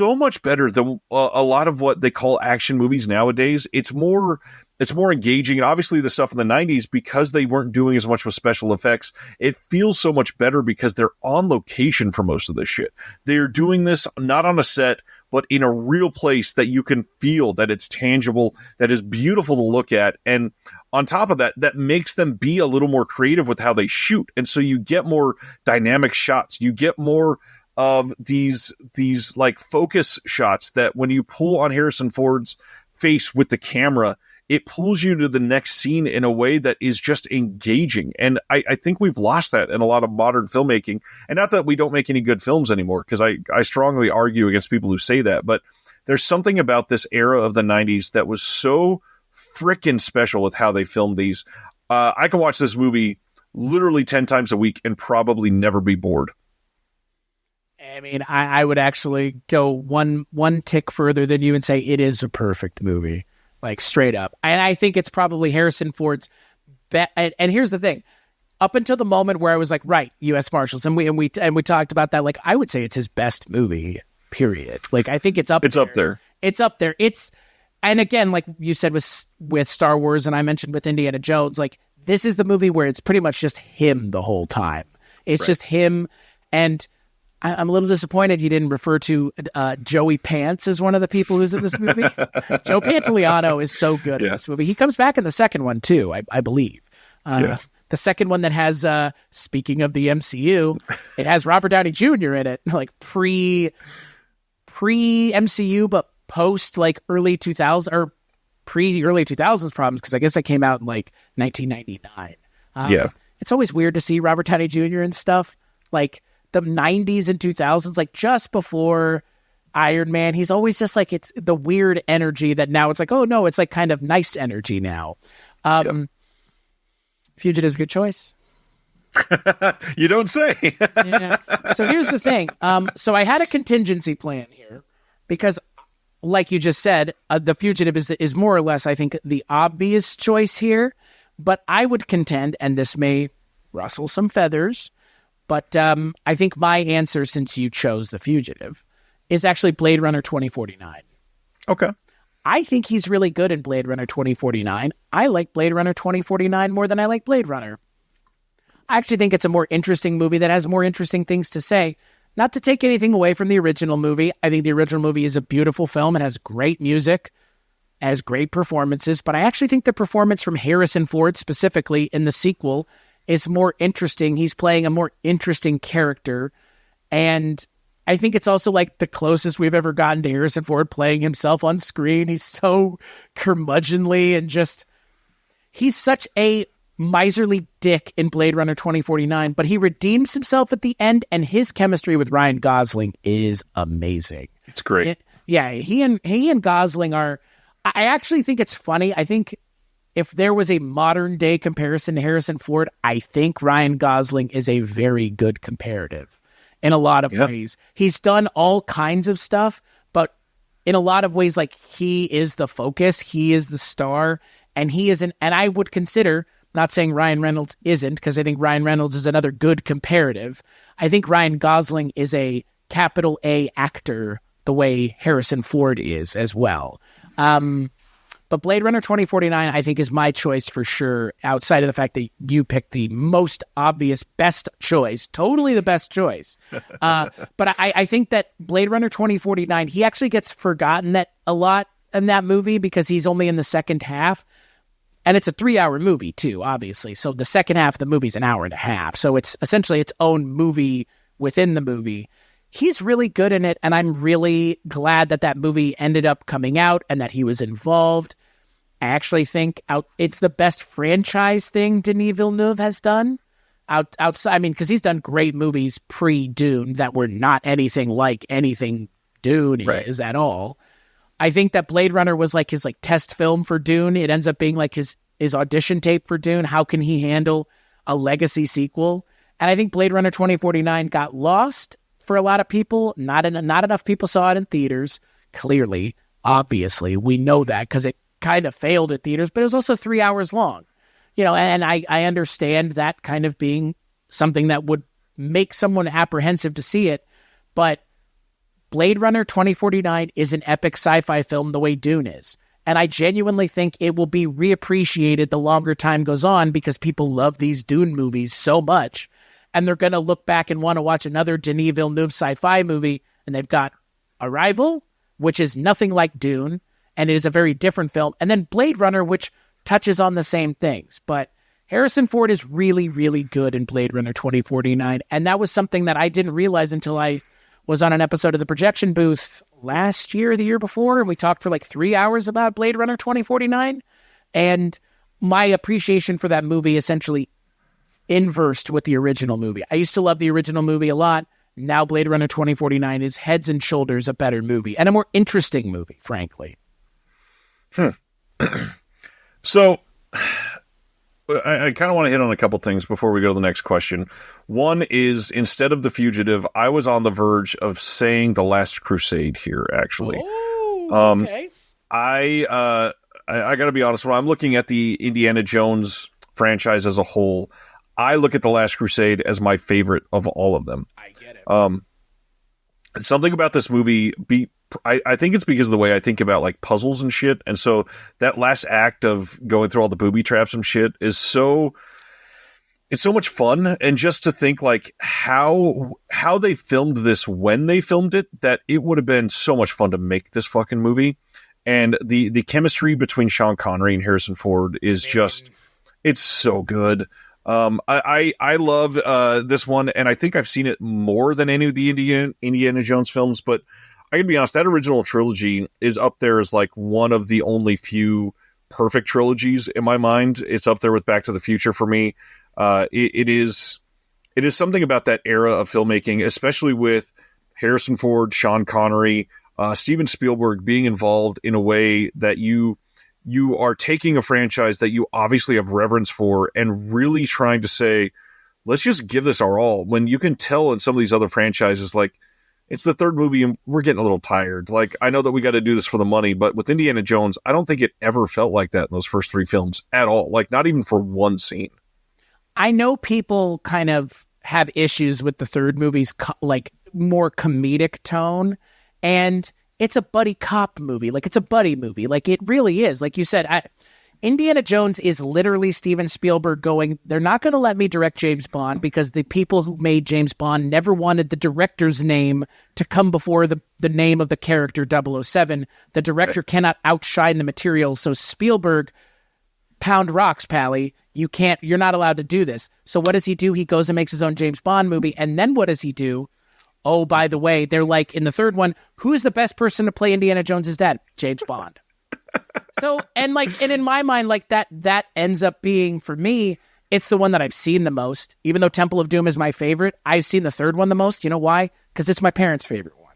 much better than a lot of what they call action movies nowadays. It's more engaging, and obviously the stuff in the 90s, because they weren't doing as much with special effects, it feels so much better because they're on location for most of this shit. They're doing this not on a set, but in a real place that you can feel, that it's tangible, that is beautiful to look at. And on top of that, that makes them be a little more creative with how they shoot. And so you get more dynamic shots. You get more of these like focus shots that when you pull on Harrison Ford's face with the camera, it pulls you to the next scene in a way that is just engaging. And I think we've lost that in a lot of modern filmmaking. And not that we don't make any good films anymore, because I strongly argue against people who say that. But there's something about this era of the 90s that was so freaking special with how they filmed these. I can watch this movie literally 10 times a week and probably never be bored. I mean, I would actually go one tick further than you and say it is a perfect movie. Like, straight up. And I think it's probably Harrison Ford's best. And here's the thing. Up until the moment where I was like, right, U.S. Marshals, and we talked about that, like, I would say it's his best movie, period. Like, I think it's up there. It's up there. And again, like you said with Star Wars, and I mentioned with Indiana Jones, like, this is the movie where it's pretty much just him the whole time. It's just him. And I'm a little disappointed he didn't refer to Joey Pants as one of the people who's in this movie. Joe Pantoliano is so good in this movie. He comes back in the second one, too, I believe. The second one that has, speaking of the MCU, it has Robert Downey Jr. in it, like pre-MCU, but post, like, early 2000s, or pre-early 2000s problems, because I guess that came out in, like, 1999. It's always weird to see Robert Downey Jr. and stuff, like, the 90s and 2000s, like just before Iron Man, he's always just like, it's the weird energy that now it's like, oh no, it's like kind of nice energy now. Fugitive's a good choice. You don't say. Yeah. So here's the thing. So I had a contingency plan here because, like you just said, The Fugitive is more or less, I think, the obvious choice here. But I would contend, and this may rustle some feathers, but I think my answer, since you chose The Fugitive, is actually Blade Runner 2049. Okay. I think he's really good in Blade Runner 2049. I like Blade Runner 2049 more than I like Blade Runner. I actually think it's a more interesting movie that has more interesting things to say. Not to take anything away from the original movie. I think the original movie is a beautiful film. It has great music, has great performances, but I actually think the performance from Harrison Ford specifically in the sequel is more interesting. He's playing a more interesting character. And I think it's also like the closest we've ever gotten to Harrison Ford playing himself on screen. He's so curmudgeonly and just, he's such a miserly dick in Blade Runner 2049, but he redeems himself at the end, and his chemistry with Ryan Gosling is amazing. It's great. He and Gosling are, I actually think it's funny. I think if there was a modern day comparison to Harrison Ford, I think Ryan Gosling is a very good comparative in a lot of ways. He's done all kinds of stuff, but in a lot of ways, like, he is the focus, he is the star, and he isn't, and I would consider, not saying Ryan Reynolds isn't, because I think Ryan Reynolds is another good comparative. I think Ryan Gosling is a capital A actor the way Harrison Ford is as well. But Blade Runner 2049, I think, is my choice for sure, outside of the fact that you picked the most obvious, best choice, totally the best choice. But I think that Blade Runner 2049, he actually gets forgotten that a lot in that movie because he's only in the second half. And it's a 3-hour movie, too, obviously. So the second half of the movie is an hour and a half. So it's essentially its own movie within the movie. He's really good in it, and I'm really glad that that movie ended up coming out and that he was involved. I actually think it's the best franchise thing Denis Villeneuve has done. Outside, I mean, because he's done great movies pre-Dune that were not anything like anything Dune is at all. I think that Blade Runner was like his test film for Dune. It ends up being like his audition tape for Dune. How can he handle a legacy sequel? And I think Blade Runner 2049 got lost for a lot of people. Not enough people saw it in theaters. Clearly, obviously, we know that because it kind of failed at theaters, but it was also 3 hours long. and I understand that kind of being something that would make someone apprehensive to see it, but Blade Runner 2049 is an epic sci-fi film the way Dune is. And I genuinely think it will be reappreciated the longer time goes on because people love these Dune movies so much. And they're going to look back and want to watch another Denis Villeneuve sci-fi movie. And they've got Arrival, which is nothing like Dune, and it is a very different film. And then Blade Runner, which touches on the same things. But Harrison Ford is really, really good in Blade Runner 2049. And that was something that I didn't realize until I was on an episode of The Projection Booth last year or the year before, and we talked for like 3 hours about Blade Runner 2049. And my appreciation for that movie essentially inversed with the original movie. I used to love the original movie a lot. Now Blade Runner 2049 is heads and shoulders a better movie and a more interesting movie, frankly. So I kind of want to hit on a couple things before we go to the next question. One is, instead of The Fugitive, I was on the verge of saying The Last Crusade here, actually. Oh, okay. I got to be honest, when I'm looking at the Indiana Jones franchise as a whole, I look at The Last Crusade as my favorite of all of them. I get it. Something about this movie, I think it's because of the way I think about like puzzles and shit. And so that last act of going through all the booby traps and shit is it's so much fun. And just to think like how they filmed this when they filmed it, that it would have been so much fun to make this fucking movie. And the chemistry between Sean Connery and Harrison Ford is just, it's so good. I love this one, and I think I've seen it more than any of the Indiana Jones films, but I can be honest, that original trilogy is up there as like one of the only few perfect trilogies in my mind. It's up there with Back to the Future for me. It is something about that era of filmmaking, especially with Harrison Ford, Sean Connery, Steven Spielberg being involved in a way that you are taking a franchise that you obviously have reverence for and really trying to say, let's just give this our all. When you can tell in some of these other franchises, like, it's the third movie and we're getting a little tired. Like, I know that we got to do this for the money, but with Indiana Jones, I don't think it ever felt like that in those first three films at all. Like, not even for one scene. I know people kind of have issues with the third movie's like more comedic tone, and it's a buddy cop movie. Like, it's a buddy movie. Like, it really is. Like you said, Indiana Jones is literally Steven Spielberg going, they're not going to let me direct James Bond because the people who made James Bond never wanted the director's name to come before the name of the character 007. The director cannot outshine the material. So Spielberg, pound rocks, Pally. You're not allowed to do this. So what does he do? He goes and makes his own James Bond movie. And then what does he do? Oh, by the way, they're like, in the third one, who's the best person to play Indiana Jones's dad? James Bond. So, and in my mind, like that ends up being, for me, it's the one that I've seen the most. Even though Temple of Doom is my favorite, I've seen the third one the most. You know why? Because it's my parents' favorite one.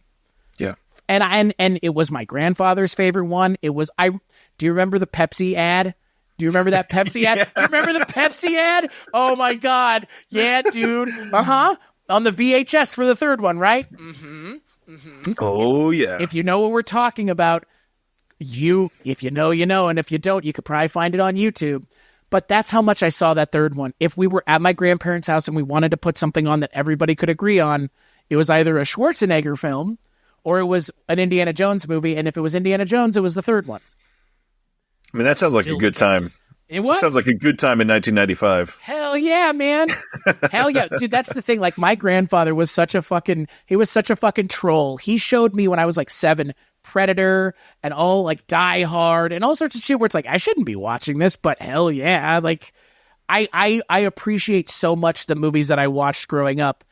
Yeah. And it was my grandfather's favorite one. Do you remember the Pepsi ad? Do you remember that Pepsi ad? Do you remember the Pepsi ad? Oh my God. Yeah, dude. Uh-huh. On the VHS for the third one, right? Mm-hmm. Mm-hmm. Oh, yeah. If you know what we're talking about, if you know, you know, and if you don't, you could probably find it on YouTube. But that's how much I saw that third one. If we were at my grandparents' house and we wanted to put something on that everybody could agree on, it was either a Schwarzenegger film or it was an Indiana Jones movie. And if it was Indiana Jones, it was the third one. I mean, that sounds like a good time. It was. Sounds like a good time in 1995. Hell yeah, man. Hell yeah. Dude, that's the thing. Like, my grandfather was such a fucking troll. He showed me when I was like 7, Predator and all like Die Hard and all sorts of shit where it's like, I shouldn't be watching this, but hell yeah. Like, I appreciate so much the movies that I watched growing up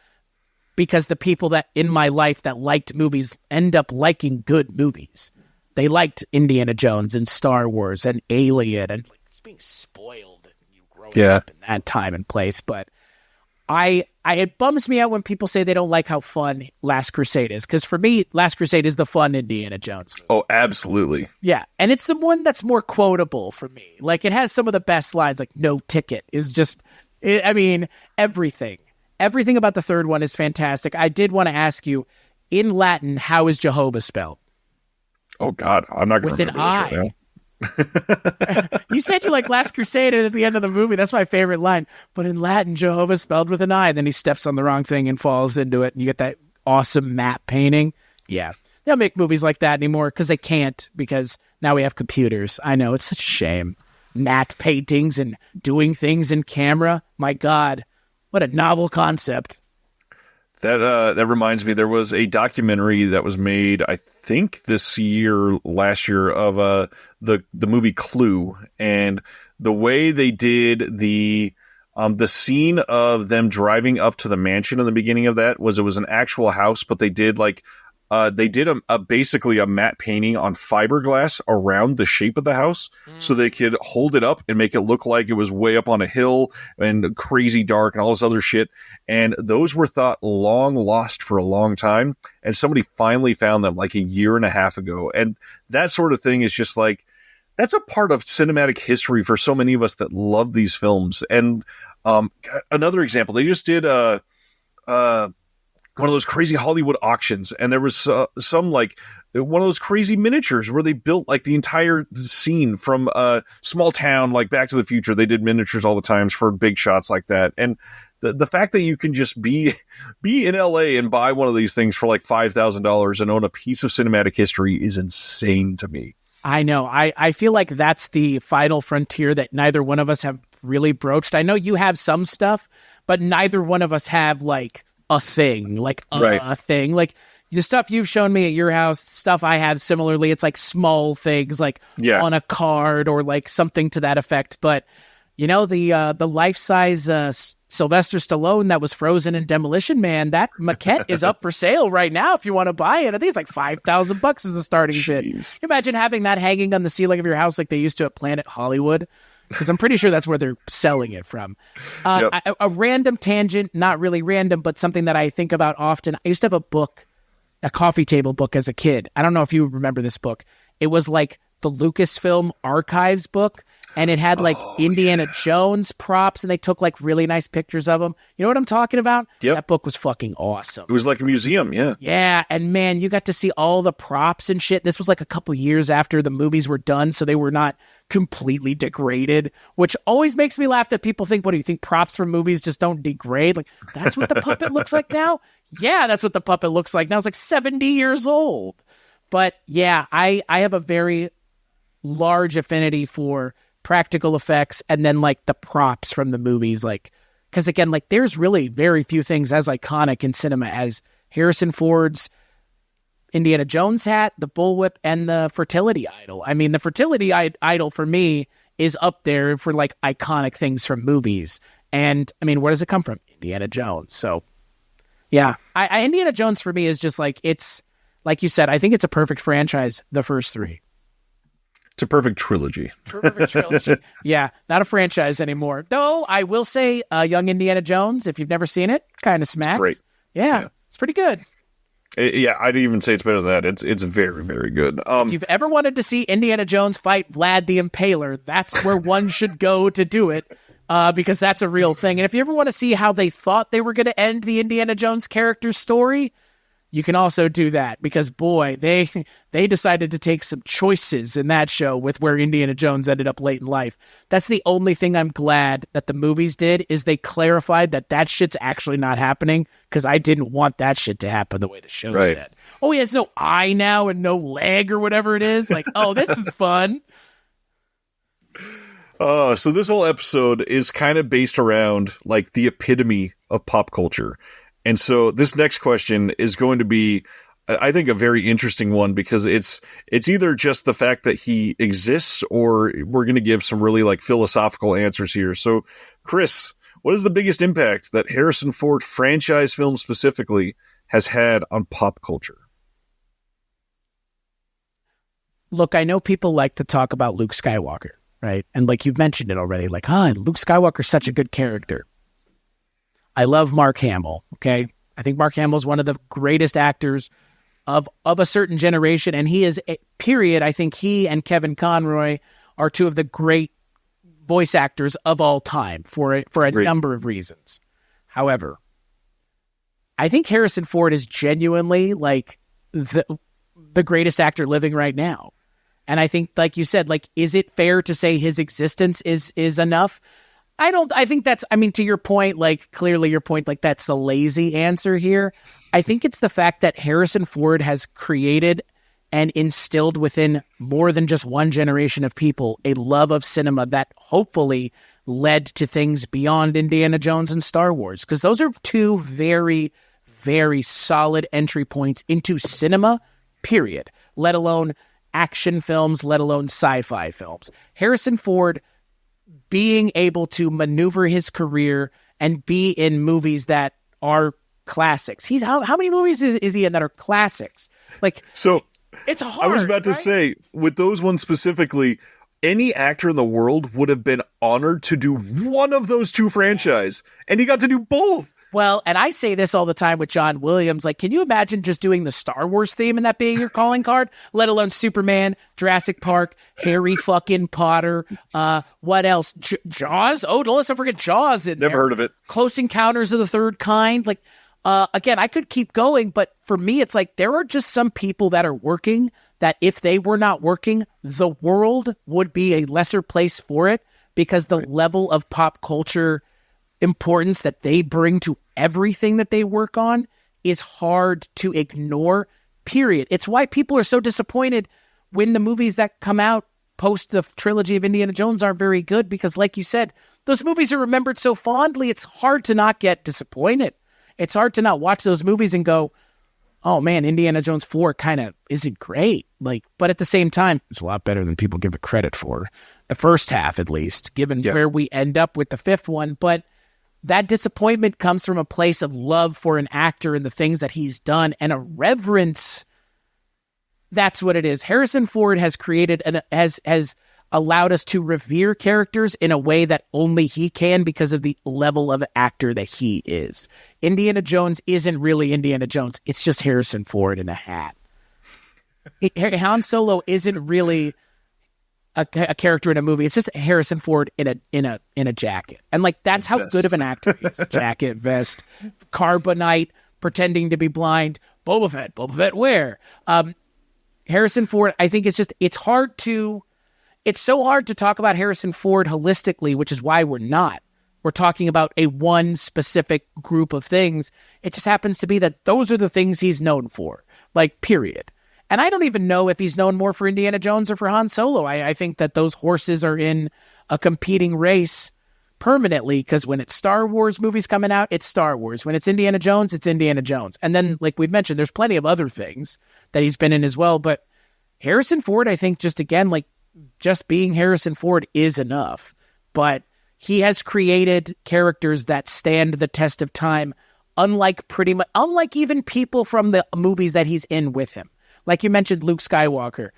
because the people that in my life that liked movies end up liking good movies. They liked Indiana Jones and Star Wars and Alien and like just being spoiled growing up in that time and place. But it bums me out when people say they don't like how fun Last Crusade is. Because for me, Last Crusade is the fun Indiana Jones movie. Oh, absolutely. Yeah. And it's the one that's more quotable for me. Like, it has some of the best lines, like no ticket is just, everything. Everything about the third one is fantastic. I did want to ask you, in Latin, how is Jehovah spelled? Oh, God. I'm not going to with remember an this I. right now. You said you like Last Crusade at the end of the movie. That's my favorite line. But in Latin, Jehovah spelled with an I. And then he steps on the wrong thing and falls into it. And you get that awesome matte painting. Yeah. They don't make movies like that anymore because they can't, because now we have computers. I know, it's such a shame. Matte paintings and doing things in camera. My God, what a novel concept. That reminds me, there was a documentary that was made, I think last year, of the movie Clue, and the way they did the scene of them driving up to the mansion in the beginning of that was, it was an actual house, but they did basically a matte painting on fiberglass around the shape of the house, so they could hold it up and make it look like it was way up on a hill and crazy dark and all this other shit. And those were thought long lost for a long time. And somebody finally found them like a year and a half ago. And that sort of thing is just like, that's a part of cinematic history for so many of us that love these films. And another example, they just did one of those crazy Hollywood auctions, and there was some like one of those crazy miniatures where they built like the entire scene from a small town, like Back to the Future. They did miniatures all the times for big shots like that. And the fact that you can just be in LA and buy one of these things for like $5,000 and own a piece of cinematic history is insane to me. I know. I feel like that's the final frontier that neither one of us have really broached. I know you have some stuff, but neither one of us have like a thing, a thing. Like the stuff you've shown me at your house, stuff I have similarly, it's like small things like on a card or like something to that effect. But you know, the life-size Sylvester Stallone that was frozen in Demolition Man, that maquette is up for sale right now if you want to buy it. I think it's like $5,000 as a starting bid. Can you imagine having that hanging on the ceiling of your house like they used to at Planet Hollywood? Because I'm pretty sure that's where they're selling it from. A random tangent, not really random, but something that I think about often. I used to have a book, a coffee table book as a kid. I don't know if you remember this book. It was like the Lucasfilm Archives book, and it had like Indiana Jones props, and they took like really nice pictures of them. You know what I'm talking about? Yep. That book was fucking awesome. It was like a museum, yeah. Yeah, and man, you got to see all the props and shit. This was like a couple years after the movies were done, so they were not completely degraded, which always makes me laugh that people think, what do you think, props from movies just don't degrade? Like, that's what the puppet looks like now? Yeah, that's what the puppet looks like now. It's like 70 years old. But yeah, I have a very large affinity for practical effects and then like the props from the movies, like, because again, like there's really very few things as iconic in cinema as Harrison Ford's Indiana Jones hat, the bullwhip, and the fertility idol. I mean, the fertility idol for me is up there for like iconic things from movies. And I mean, where does it come from? Indiana Jones. So yeah, Indiana Jones for me is just like, it's like you said, I think it's a perfect franchise, the first three. It's a perfect trilogy. Perfect trilogy. Yeah, not a franchise anymore. Though I will say, Young Indiana Jones, if you've never seen it, kind of smacks. Great. Yeah, it's pretty good. I'd even say it's better than that. It's very, very good. If you've ever wanted to see Indiana Jones fight Vlad the Impaler, that's where one should go to do it, because that's a real thing. And if you ever want to see how they thought they were going to end the Indiana Jones character's story, you can also do that, because boy, they decided to take some choices in that show with where Indiana Jones ended up late in life. That's the only thing I'm glad that the movies did, is they clarified that shit's actually not happening, because I didn't want that shit to happen the way the show said. Oh, he has no eye now and no leg or whatever it is. Like, oh, this is fun. So this whole episode is kind of based around like the epitome of pop culture. And so this next question is going to be, I think, a very interesting one, because it's either just the fact that he exists, or we're going to give some really like philosophical answers here. So, Chris, what is the biggest impact that Harrison Ford franchise film specifically has had on pop culture? Look, I know people like to talk about Luke Skywalker, right? And like you've mentioned it already, like, Luke Skywalker's such a good character. I love Mark Hamill, okay? I think Mark Hamill is one of the greatest actors of a certain generation, and he is, period, I think he and Kevin Conroy are two of the great voice actors of all time for a number of reasons. However, I think Harrison Ford is genuinely like the greatest actor living right now. And I think, like you said, like, is it fair to say his existence is enough? I think that's, I mean, to your point, like, clearly your point, like, that's the lazy answer here. I think it's the fact that Harrison Ford has created and instilled within more than just one generation of people a love of cinema that hopefully led to things beyond Indiana Jones and Star Wars. Because those are two very, very solid entry points into cinema, period. Let alone action films, let alone sci-fi films. Harrison Ford being able to maneuver his career and be in movies that are classics. He's how many movies is he in that are classics? Like, so it's hard. I was about to right? say, with those ones specifically, any actor in the world would have been honored to do one of those two franchise, and he got to do both. Well, and I say this all the time with John Williams. Like, can you imagine just doing the Star Wars theme and that being your calling card? Let alone Superman, Jurassic Park, Harry fucking Potter. What else? Jaws? Oh, let's not forget Jaws in there. Never heard of it. Close Encounters of the Third Kind. Like, again, I could keep going, but for me, it's like there are just some people that are working that if they were not working, the world would be a lesser place for it because the level of pop culture importance that they bring to everything that they work on is hard to ignore, period. It's why people are so disappointed when the movies that come out post the trilogy of Indiana Jones aren't very good because, like you said, those movies are remembered so fondly, it's hard to not get disappointed. It's hard to not watch those movies and go, oh man, Indiana Jones 4 kind of isn't great. Like, but at the same time, it's a lot better than people give it credit for. The first half, at least, given where we end up with the fifth one. But that disappointment comes from a place of love for an actor and the things that he's done and a reverence. That's what it is. Harrison Ford has created and has allowed us to revere characters in a way that only he can because of the level of actor that he is. Indiana Jones isn't really Indiana Jones. It's just Harrison Ford in a hat. Han Solo isn't really a character in a movie. It's just Harrison Ford in a jacket. And like, that's how good of an actor he is. Jacket, vest, carbonite, pretending to be blind. Boba Fett where? Harrison Ford, I think it's so hard to talk about Harrison Ford holistically, which is why we're not. We're talking about a one specific group of things. It just happens to be that those are the things he's known for, like, period. And I don't even know if he's known more for Indiana Jones or for Han Solo. I think that those horses are in a competing race permanently because when it's Star Wars movies coming out, it's Star Wars. When it's Indiana Jones, it's Indiana Jones. And then, like we've mentioned, there's plenty of other things that he's been in as well. But Harrison Ford, I think, just again, like, just being Harrison Ford is enough. But he has created characters that stand the test of time, unlike even people from the movies that he's in with him. Like you mentioned, Luke Skywalker.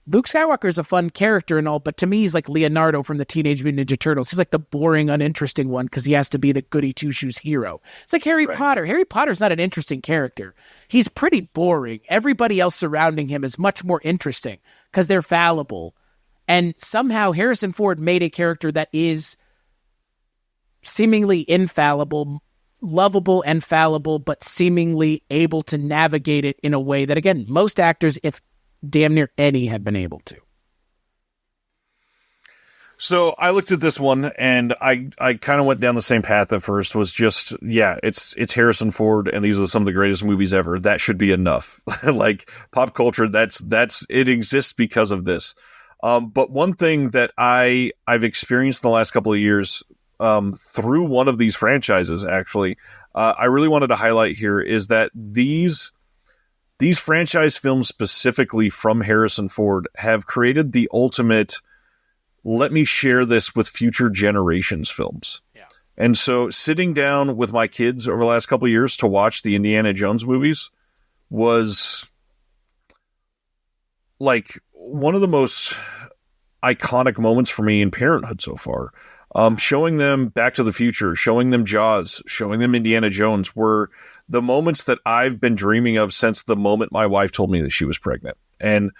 Luke Skywalker is a fun character and all, but to me, he's like Leonardo from the Teenage Mutant Ninja Turtles. He's like the boring, uninteresting one because he has to be the goody two-shoes hero. It's like Harry Potter. Harry Potter's not an interesting character. He's pretty boring. Everybody else surrounding him is much more interesting because they're fallible. And somehow Harrison Ford made a character that is seemingly infallible, lovable and fallible, but seemingly able to navigate it in a way that, again, most actors, if damn near any, have been able to. So I looked at this one and I kind of went down the same path at first. Was just, it's Harrison Ford and these are some of the greatest movies ever. That should be enough. Like, pop culture, that's it exists because of this. But one thing that I've experienced in the last couple of years through one of these franchises, actually, I really wanted to highlight here is that these franchise films specifically from Harrison Ford have created the ultimate, let me share this with future generations films. Yeah. And so sitting down with my kids over the last couple of years to watch the Indiana Jones movies was like one of the most iconic moments for me in parenthood so far. Showing them Back to the Future, showing them Jaws, showing them Indiana Jones were the moments that I've been dreaming of since the moment my wife told me that she was pregnant. And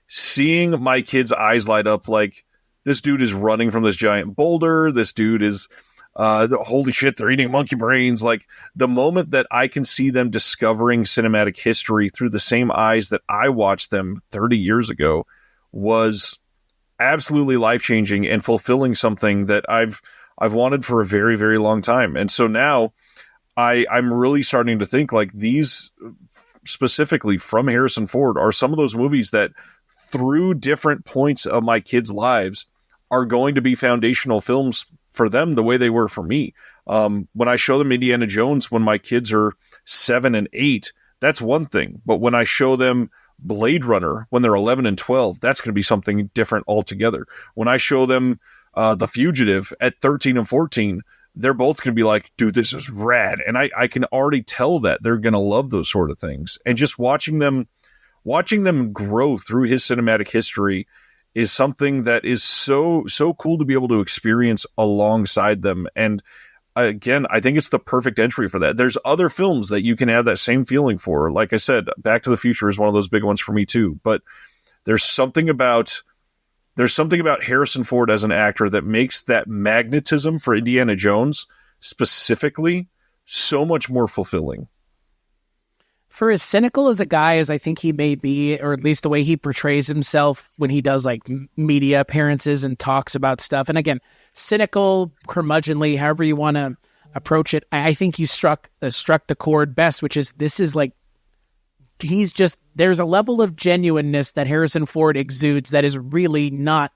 seeing my kids' eyes light up like, this dude is running from this giant boulder, this dude is, holy shit, they're eating monkey brains. Like, the moment that I can see them discovering cinematic history through the same eyes that I watched them 30 years ago was absolutely life-changing and fulfilling something that I've wanted for a very, very long time. And so now I'm really starting to think like these specifically from Harrison Ford are some of those movies that through different points of my kids' lives are going to be foundational films for them the way they were for me. When I show them Indiana Jones when my kids are 7 and 8, that's one thing. But when I show them Blade Runner when they're 11 and 12, that's going to be something different altogether. When I show them The Fugitive at 13 and 14, they're both going to be like, dude, this is rad. And I can already tell that they're going to love those sort of things. And just watching them grow through his cinematic history is something that is so cool to be able to experience alongside them. And again, I think it's the perfect entry for that. There's other films that you can have that same feeling for. Like I said, Back to the Future is one of those big ones for me too. But there's something about Harrison Ford as an actor that makes that magnetism for Indiana Jones specifically so much more fulfilling. For as cynical as a guy as I think he may be, or at least the way he portrays himself when he does like media appearances and talks about stuff. And again, cynical, curmudgeonly, however you want to approach it. I think you struck the chord best, which is this is like, there's a level of genuineness that Harrison Ford exudes that is really not,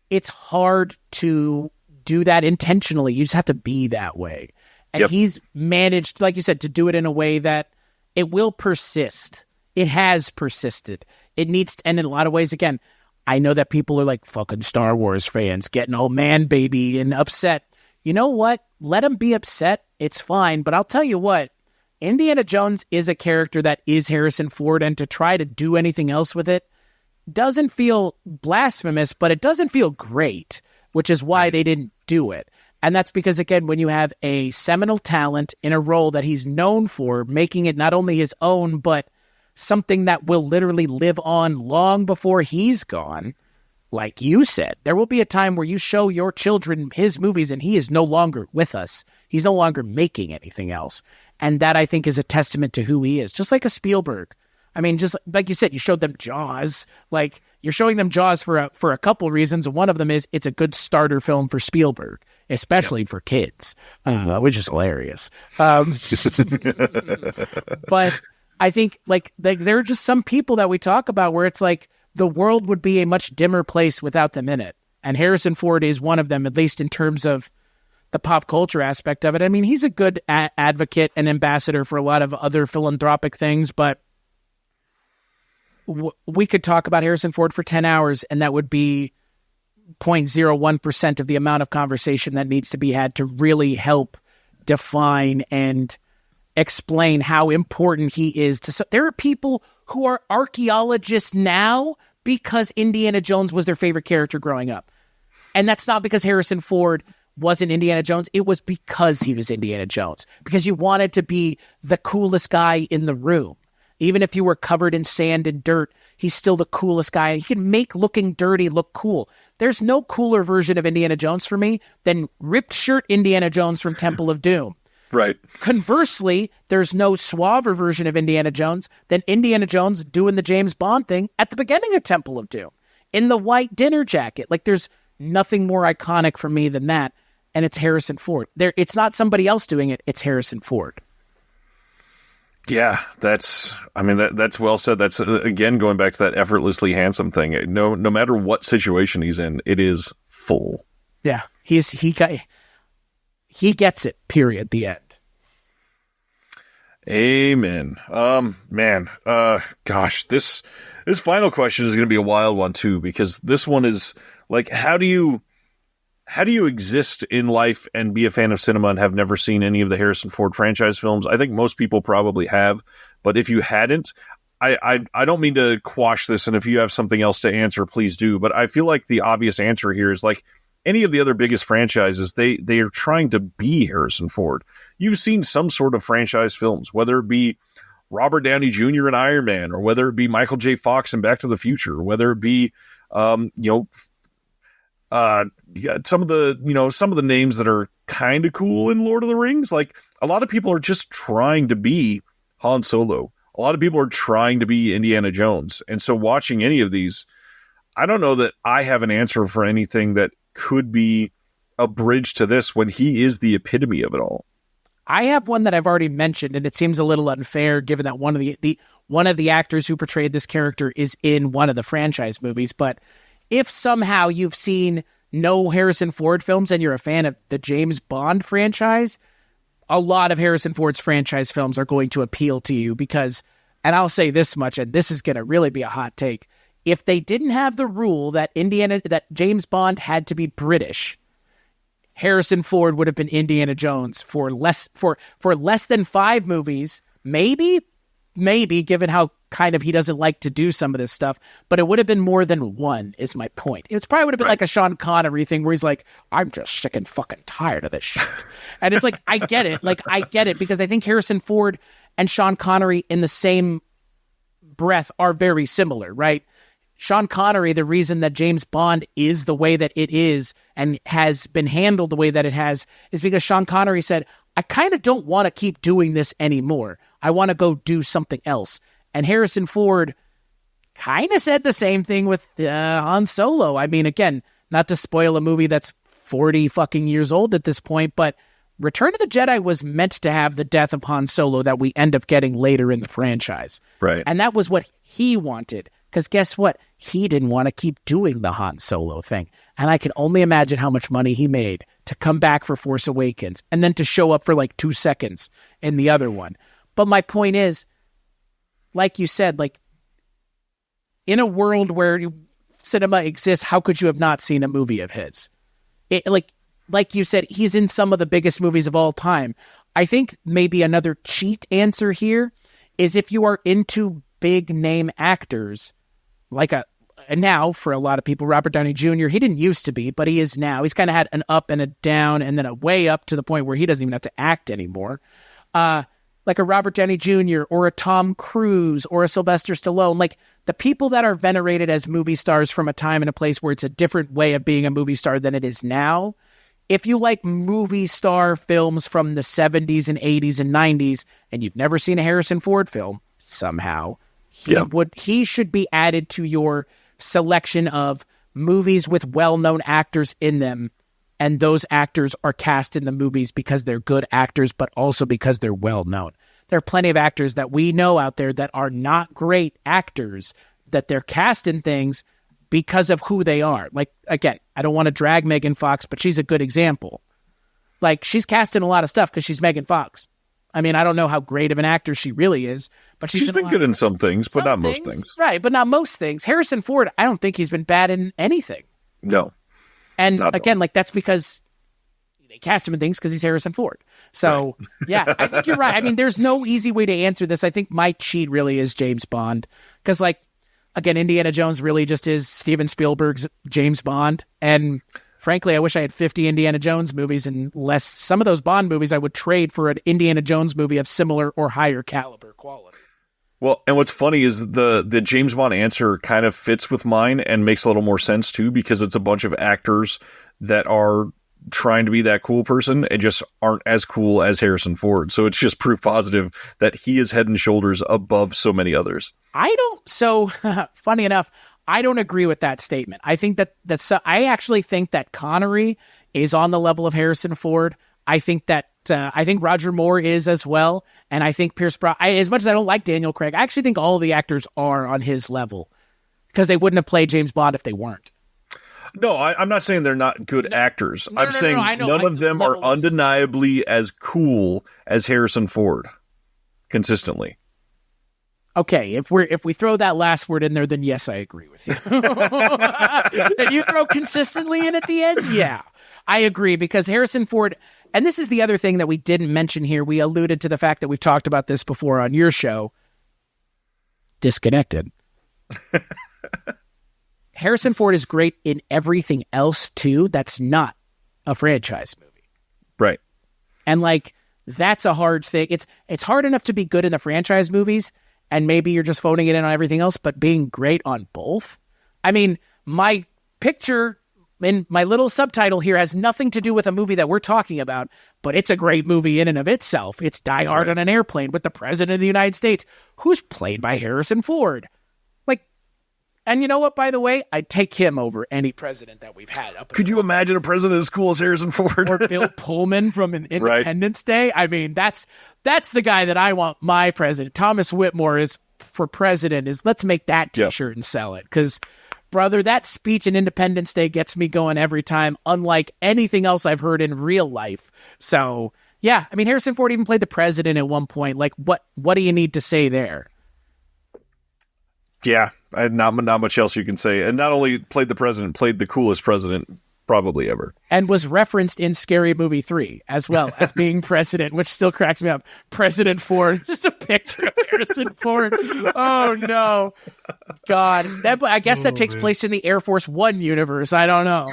it's hard to do that intentionally. You just have to be that way. And he's managed, like you said, to do it in a way that it will persist. It has persisted. It needs to, and in a lot of ways, again, I know that people are like fucking Star Wars fans getting all man baby and upset. You know what? Let them be upset. It's fine. But I'll tell you what, Indiana Jones is a character that is Harrison Ford, and to try to do anything else with it doesn't feel blasphemous, but it doesn't feel great, which is why they didn't do it. And that's because, again, when you have a seminal talent in a role that he's known for, making it not only his own, but something that will literally live on long before he's gone, like you said, there will be a time where you show your children his movies and he is no longer with us. He's no longer making anything else. And that, I think, is a testament to who he is. Just like a Spielberg. I mean, just like you said, you showed them Jaws. Like, you're showing them Jaws for a couple reasons. One of them is it's a good starter film for Spielberg, especially for kids, which is hilarious. But I think like there are just some people that we talk about where it's like the world would be a much dimmer place without them in it. And Harrison Ford is one of them, at least in terms of the pop culture aspect of it. I mean, he's a good advocate and ambassador for a lot of other philanthropic things, but we could talk about Harrison Ford for 10 hours and that would be 0.01% of the amount of conversation that needs to be had to really help define and explain how important he is to. There are people who are archaeologists now because Indiana Jones was their favorite character growing up. And that's not because Harrison Ford wasn't Indiana Jones. It was because he was Indiana Jones. Because you wanted to be the coolest guy in the room. Even if you were covered in sand and dirt, he's still the coolest guy. He can make looking dirty look cool. There's no cooler version of Indiana Jones for me than ripped shirt Indiana Jones from Temple of Doom. Right. Conversely, there's no suaver version of Indiana Jones than Indiana Jones doing the James Bond thing at the beginning of Temple of Doom in the white dinner jacket. Like, there's nothing more iconic for me than that, and it's Harrison Ford. It's not somebody else doing it. It's Harrison Ford. Yeah, that's well said. That's again going back to that effortlessly handsome thing. No matter what situation he's in, it is full. Yeah, he gets it. Period. The end. Amen. Man. Gosh, this final question is going to be a wild one too, because this one is like, how do you exist in life and be a fan of cinema and have never seen any of the Harrison Ford franchise films? I think most people probably have, but if you hadn't, I don't mean to quash this, and if you have something else to answer, please do. But I feel like the obvious answer here is like any of the other biggest franchises, they are trying to be Harrison Ford. You've seen some sort of franchise films, whether it be Robert Downey Jr. in Iron Man, or whether it be Michael J. Fox in Back to the Future, or whether it be some of the names that are kind of cool in Lord of the Rings. Like, a lot of people are just trying to be Han Solo. A lot of people are trying to be Indiana Jones. And so watching any of these, I don't know that I have an answer for anything that could be a bridge to this when he is the epitome of it all. I have one that I've already mentioned, and it seems a little unfair given that one of the actors who portrayed this character is in one of the franchise movies. But if somehow you've seen no Harrison Ford films and you're a fan of the James Bond franchise, a lot of Harrison Ford's franchise films are going to appeal to you because, and I'll say this much, and this is going to really be a hot take, if they didn't have the rule that James Bond had to be British, Harrison Ford would have been Indiana Jones for less than 5 movies, maybe, given how kind of he doesn't like to do some of this stuff, but it would have been more than 1, is my point. It probably would have been like a Sean Connery thing where he's like, I'm just sick and fucking tired of this shit. And it's like, I get it, because I think Harrison Ford and Sean Connery in the same breath are very similar, right? Sean Connery, the reason that James Bond is the way that it is and has been handled the way that it has is because Sean Connery said, I kind of don't want to keep doing this anymore. I want to go do something else. And Harrison Ford kind of said the same thing with Han Solo. I mean, again, not to spoil a movie that's 40 fucking years old at this point, but Return of the Jedi was meant to have the death of Han Solo that we end up getting later in the franchise. Right. And that was what he wanted. Because guess what? He didn't want to keep doing the Han Solo thing. And I can only imagine how much money he made to come back for Force Awakens and then to show up for like 2 seconds in the other one. But my point is, like you said, like in a world where cinema exists, how could you have not seen a movie of his? Like you said, he's in some of the biggest movies of all time. I think maybe another cheat answer here is if you are into big name actors, like now for a lot of people, Robert Downey Jr., he didn't used to be, but he is now. He's kind of had an up and a down and then a way up to the point where he doesn't even have to act anymore. Like a Robert Downey Jr. or a Tom Cruise or a Sylvester Stallone, like the people that are venerated as movie stars from a time and a place where it's a different way of being a movie star than it is now. If you like movie star films from the 70s and 80s and 90s and you've never seen a Harrison Ford film, somehow, he should be added to your selection of movies with well-known actors in them, and those actors are cast in the movies because they're good actors, but also because they're well-known. There are plenty of actors that we know out there that are not great actors, that they're cast in things because of who they are. Like, again, I don't want to drag Megan Fox, but she's a good example. Like, she's cast in a lot of stuff because she's Megan Fox. I mean, I don't know how great of an actor she really is, but she's been good in some things, but not most things. Right, but not most things. Harrison Ford, I don't think he's been bad in anything. No. And again, like, that's because they cast him in things because he's Harrison Ford. So, yeah, I think you're right. I mean, there's no easy way to answer this. I think my cheat really is James Bond because, like, again, Indiana Jones really just is Steven Spielberg's James Bond. And frankly, I wish I had 50 Indiana Jones movies and less. Some of those Bond movies I would trade for an Indiana Jones movie of similar or higher caliber quality. Well, and what's funny is the James Bond answer kind of fits with mine and makes a little more sense too, because it's a bunch of actors that are trying to be that cool person and just aren't as cool as Harrison Ford. So it's just proof positive that he is head and shoulders above so many others. Funny enough, I don't agree with that statement. I think I actually think that Connery is on the level of Harrison Ford. I think that I think Roger Moore is as well, and I think Pierce Brosnan. As much as I don't like Daniel Craig, I actually think all of the actors are on his level because they wouldn't have played James Bond if they weren't. No, I'm not saying they're not good actors. I'm saying none of them are undeniably as cool as Harrison Ford consistently. Okay, if we throw that last word in there, then yes, I agree with you. And you throw consistently in at the end, yeah, I agree, because Harrison Ford, and this is the other thing that we didn't mention here. We alluded to the fact that we've talked about this before on your show. Disconnected. Harrison Ford is great in everything else too. That's not a franchise movie, right? And like that's a hard thing. It's hard enough to be good in the franchise movies. And maybe you're just phoning it in on everything else, but being great on both. I mean, my picture in my little subtitle here has nothing to do with a movie that we're talking about, but it's a great movie in and of itself. It's Die Hard on an airplane with the President of the United States, who's played by Harrison Ford. Like, And you know what, by the way? I'd take him over any president that we've had. Could you imagine a president as cool as Harrison Ford? Or Bill Pullman from Independence Day? I mean, that's the guy that I want my president. Thomas Whitmore is for president. Let's make that t-shirt and sell it. Because, brother, that speech in Independence Day gets me going every time, unlike anything else I've heard in real life. So, yeah, I mean, Harrison Ford even played the president at one point. Like, what do you need to say there? Yeah, not much else you can say. And not only played the president, played the coolest president probably ever. And was referenced in Scary Movie 3 as well as being president, which still cracks me up. President Ford, just a picture of Harrison Ford. Oh, no. God. I guess that takes place in the Air Force One universe. I don't know.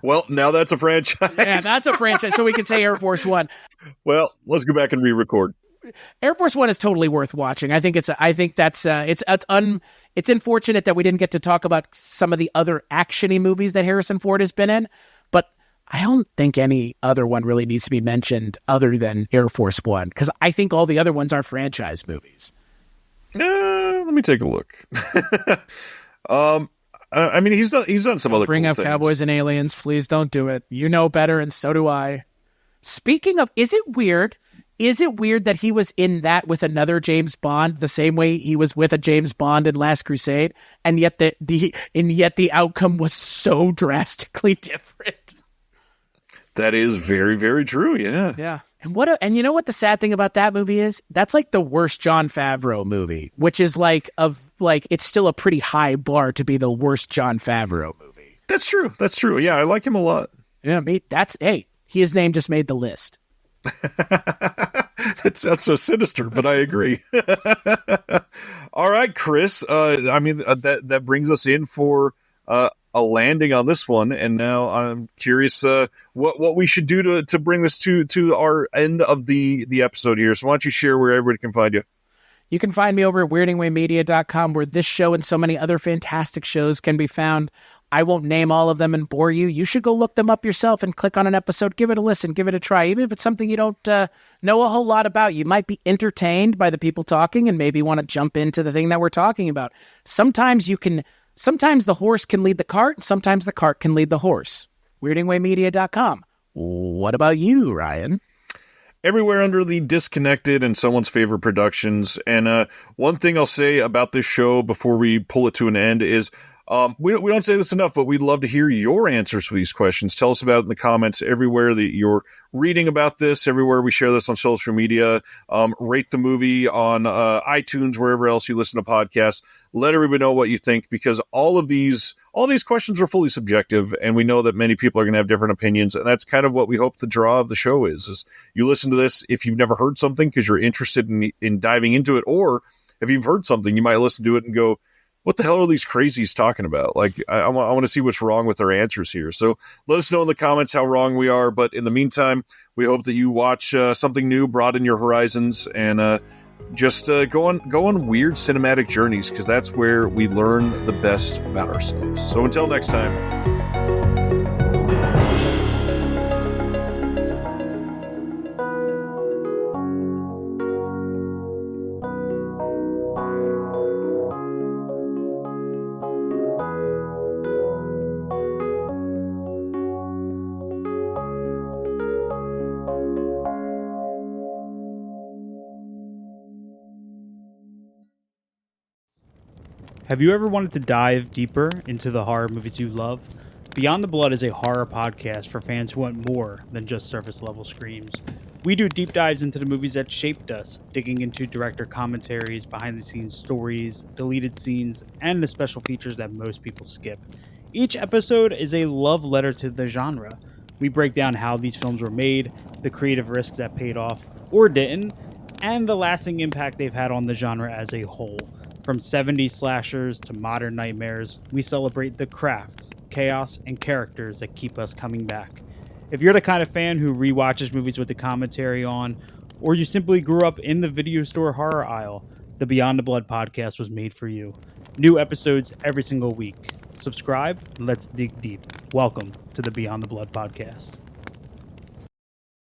Well, now that's a franchise. Yeah, that's a franchise, so we can say Air Force One. Well, let's go back and re-record. Air Force One is totally worth watching. I think it's unfortunate that we didn't get to talk about some of the other action-y movies that Harrison Ford has been in, but I don't think any other one really needs to be mentioned other than Air Force One, because I think all the other ones are franchise movies. Let me take a look. I mean, he's done some other Bring cool up things. Cowboys and Aliens. Please don't do it. You know better, and so do I. Speaking of, is it weird that he was in that with another James Bond the same way he was with a James Bond in Last Crusade, and yet the outcome was so drastically different? That is very, very true. Yeah. Yeah. And you know what the sad thing about that movie is? That's like the worst Jon Favreau movie, which is it's still a pretty high bar to be the worst Jon Favreau movie. That's true. Yeah, I like him a lot. Yeah, his name just made the list. That sounds so sinister, but I agree. All right, Chris. That brings us in for a landing on this one, and now I'm curious what we should do to bring this to our end of the episode here. So why don't you share where everybody can find you? You can find me over at weirdingwaymedia.com, where this show and so many other fantastic shows can be found. I won't name all of them and bore you. You should go look them up yourself and click on an episode. Give it a listen. Give it a try. Even if it's something you don't know a whole lot about, you might be entertained by the people talking and maybe want to jump into the thing that we're talking about. Sometimes the horse can lead the cart, and sometimes the cart can lead the horse. weirdingwaymedia.com. What about you, Ryan? Everywhere under the Disconnected and Someone's Favorite Productions. And one thing I'll say about this show before we pull it to an end is we don't say this enough, but we'd love to hear your answers for these questions. Tell us about it in the comments everywhere that you're reading about this, everywhere we share this on social media. Rate the movie on iTunes, wherever else you listen to podcasts. Let everybody know what you think, because all these questions are fully subjective, and we know that many people are going to have different opinions, and that's kind of what we hope the draw of the show is you listen to this if you've never heard something because you're interested in diving into it, or if you've heard something, you might listen to it and go, what the hell are these crazies talking about? Like, I want to see what's wrong with their answers here. So let us know in the comments how wrong we are. But in the meantime, we hope that you watch something new, broaden your horizons, and just go on weird cinematic journeys, because that's where we learn the best about ourselves. So until next time. Have you ever wanted to dive deeper into the horror movies you love? Beyond the Blood is a horror podcast for fans who want more than just surface-level screams. We do deep dives into the movies that shaped us, digging into director commentaries, behind-the-scenes stories, deleted scenes, and the special features that most people skip. Each episode is a love letter to the genre. We break down how these films were made, the creative risks that paid off or didn't, and the lasting impact they've had on the genre as a whole. From 70s slashers to modern nightmares, we celebrate the craft, chaos, and characters that keep us coming back. If you're the kind of fan who rewatches movies with the commentary on, or you simply grew up in the video store horror aisle, the Beyond the Blood podcast was made for you. New episodes every single week. Subscribe, and let's dig deep. Welcome to the Beyond the Blood podcast.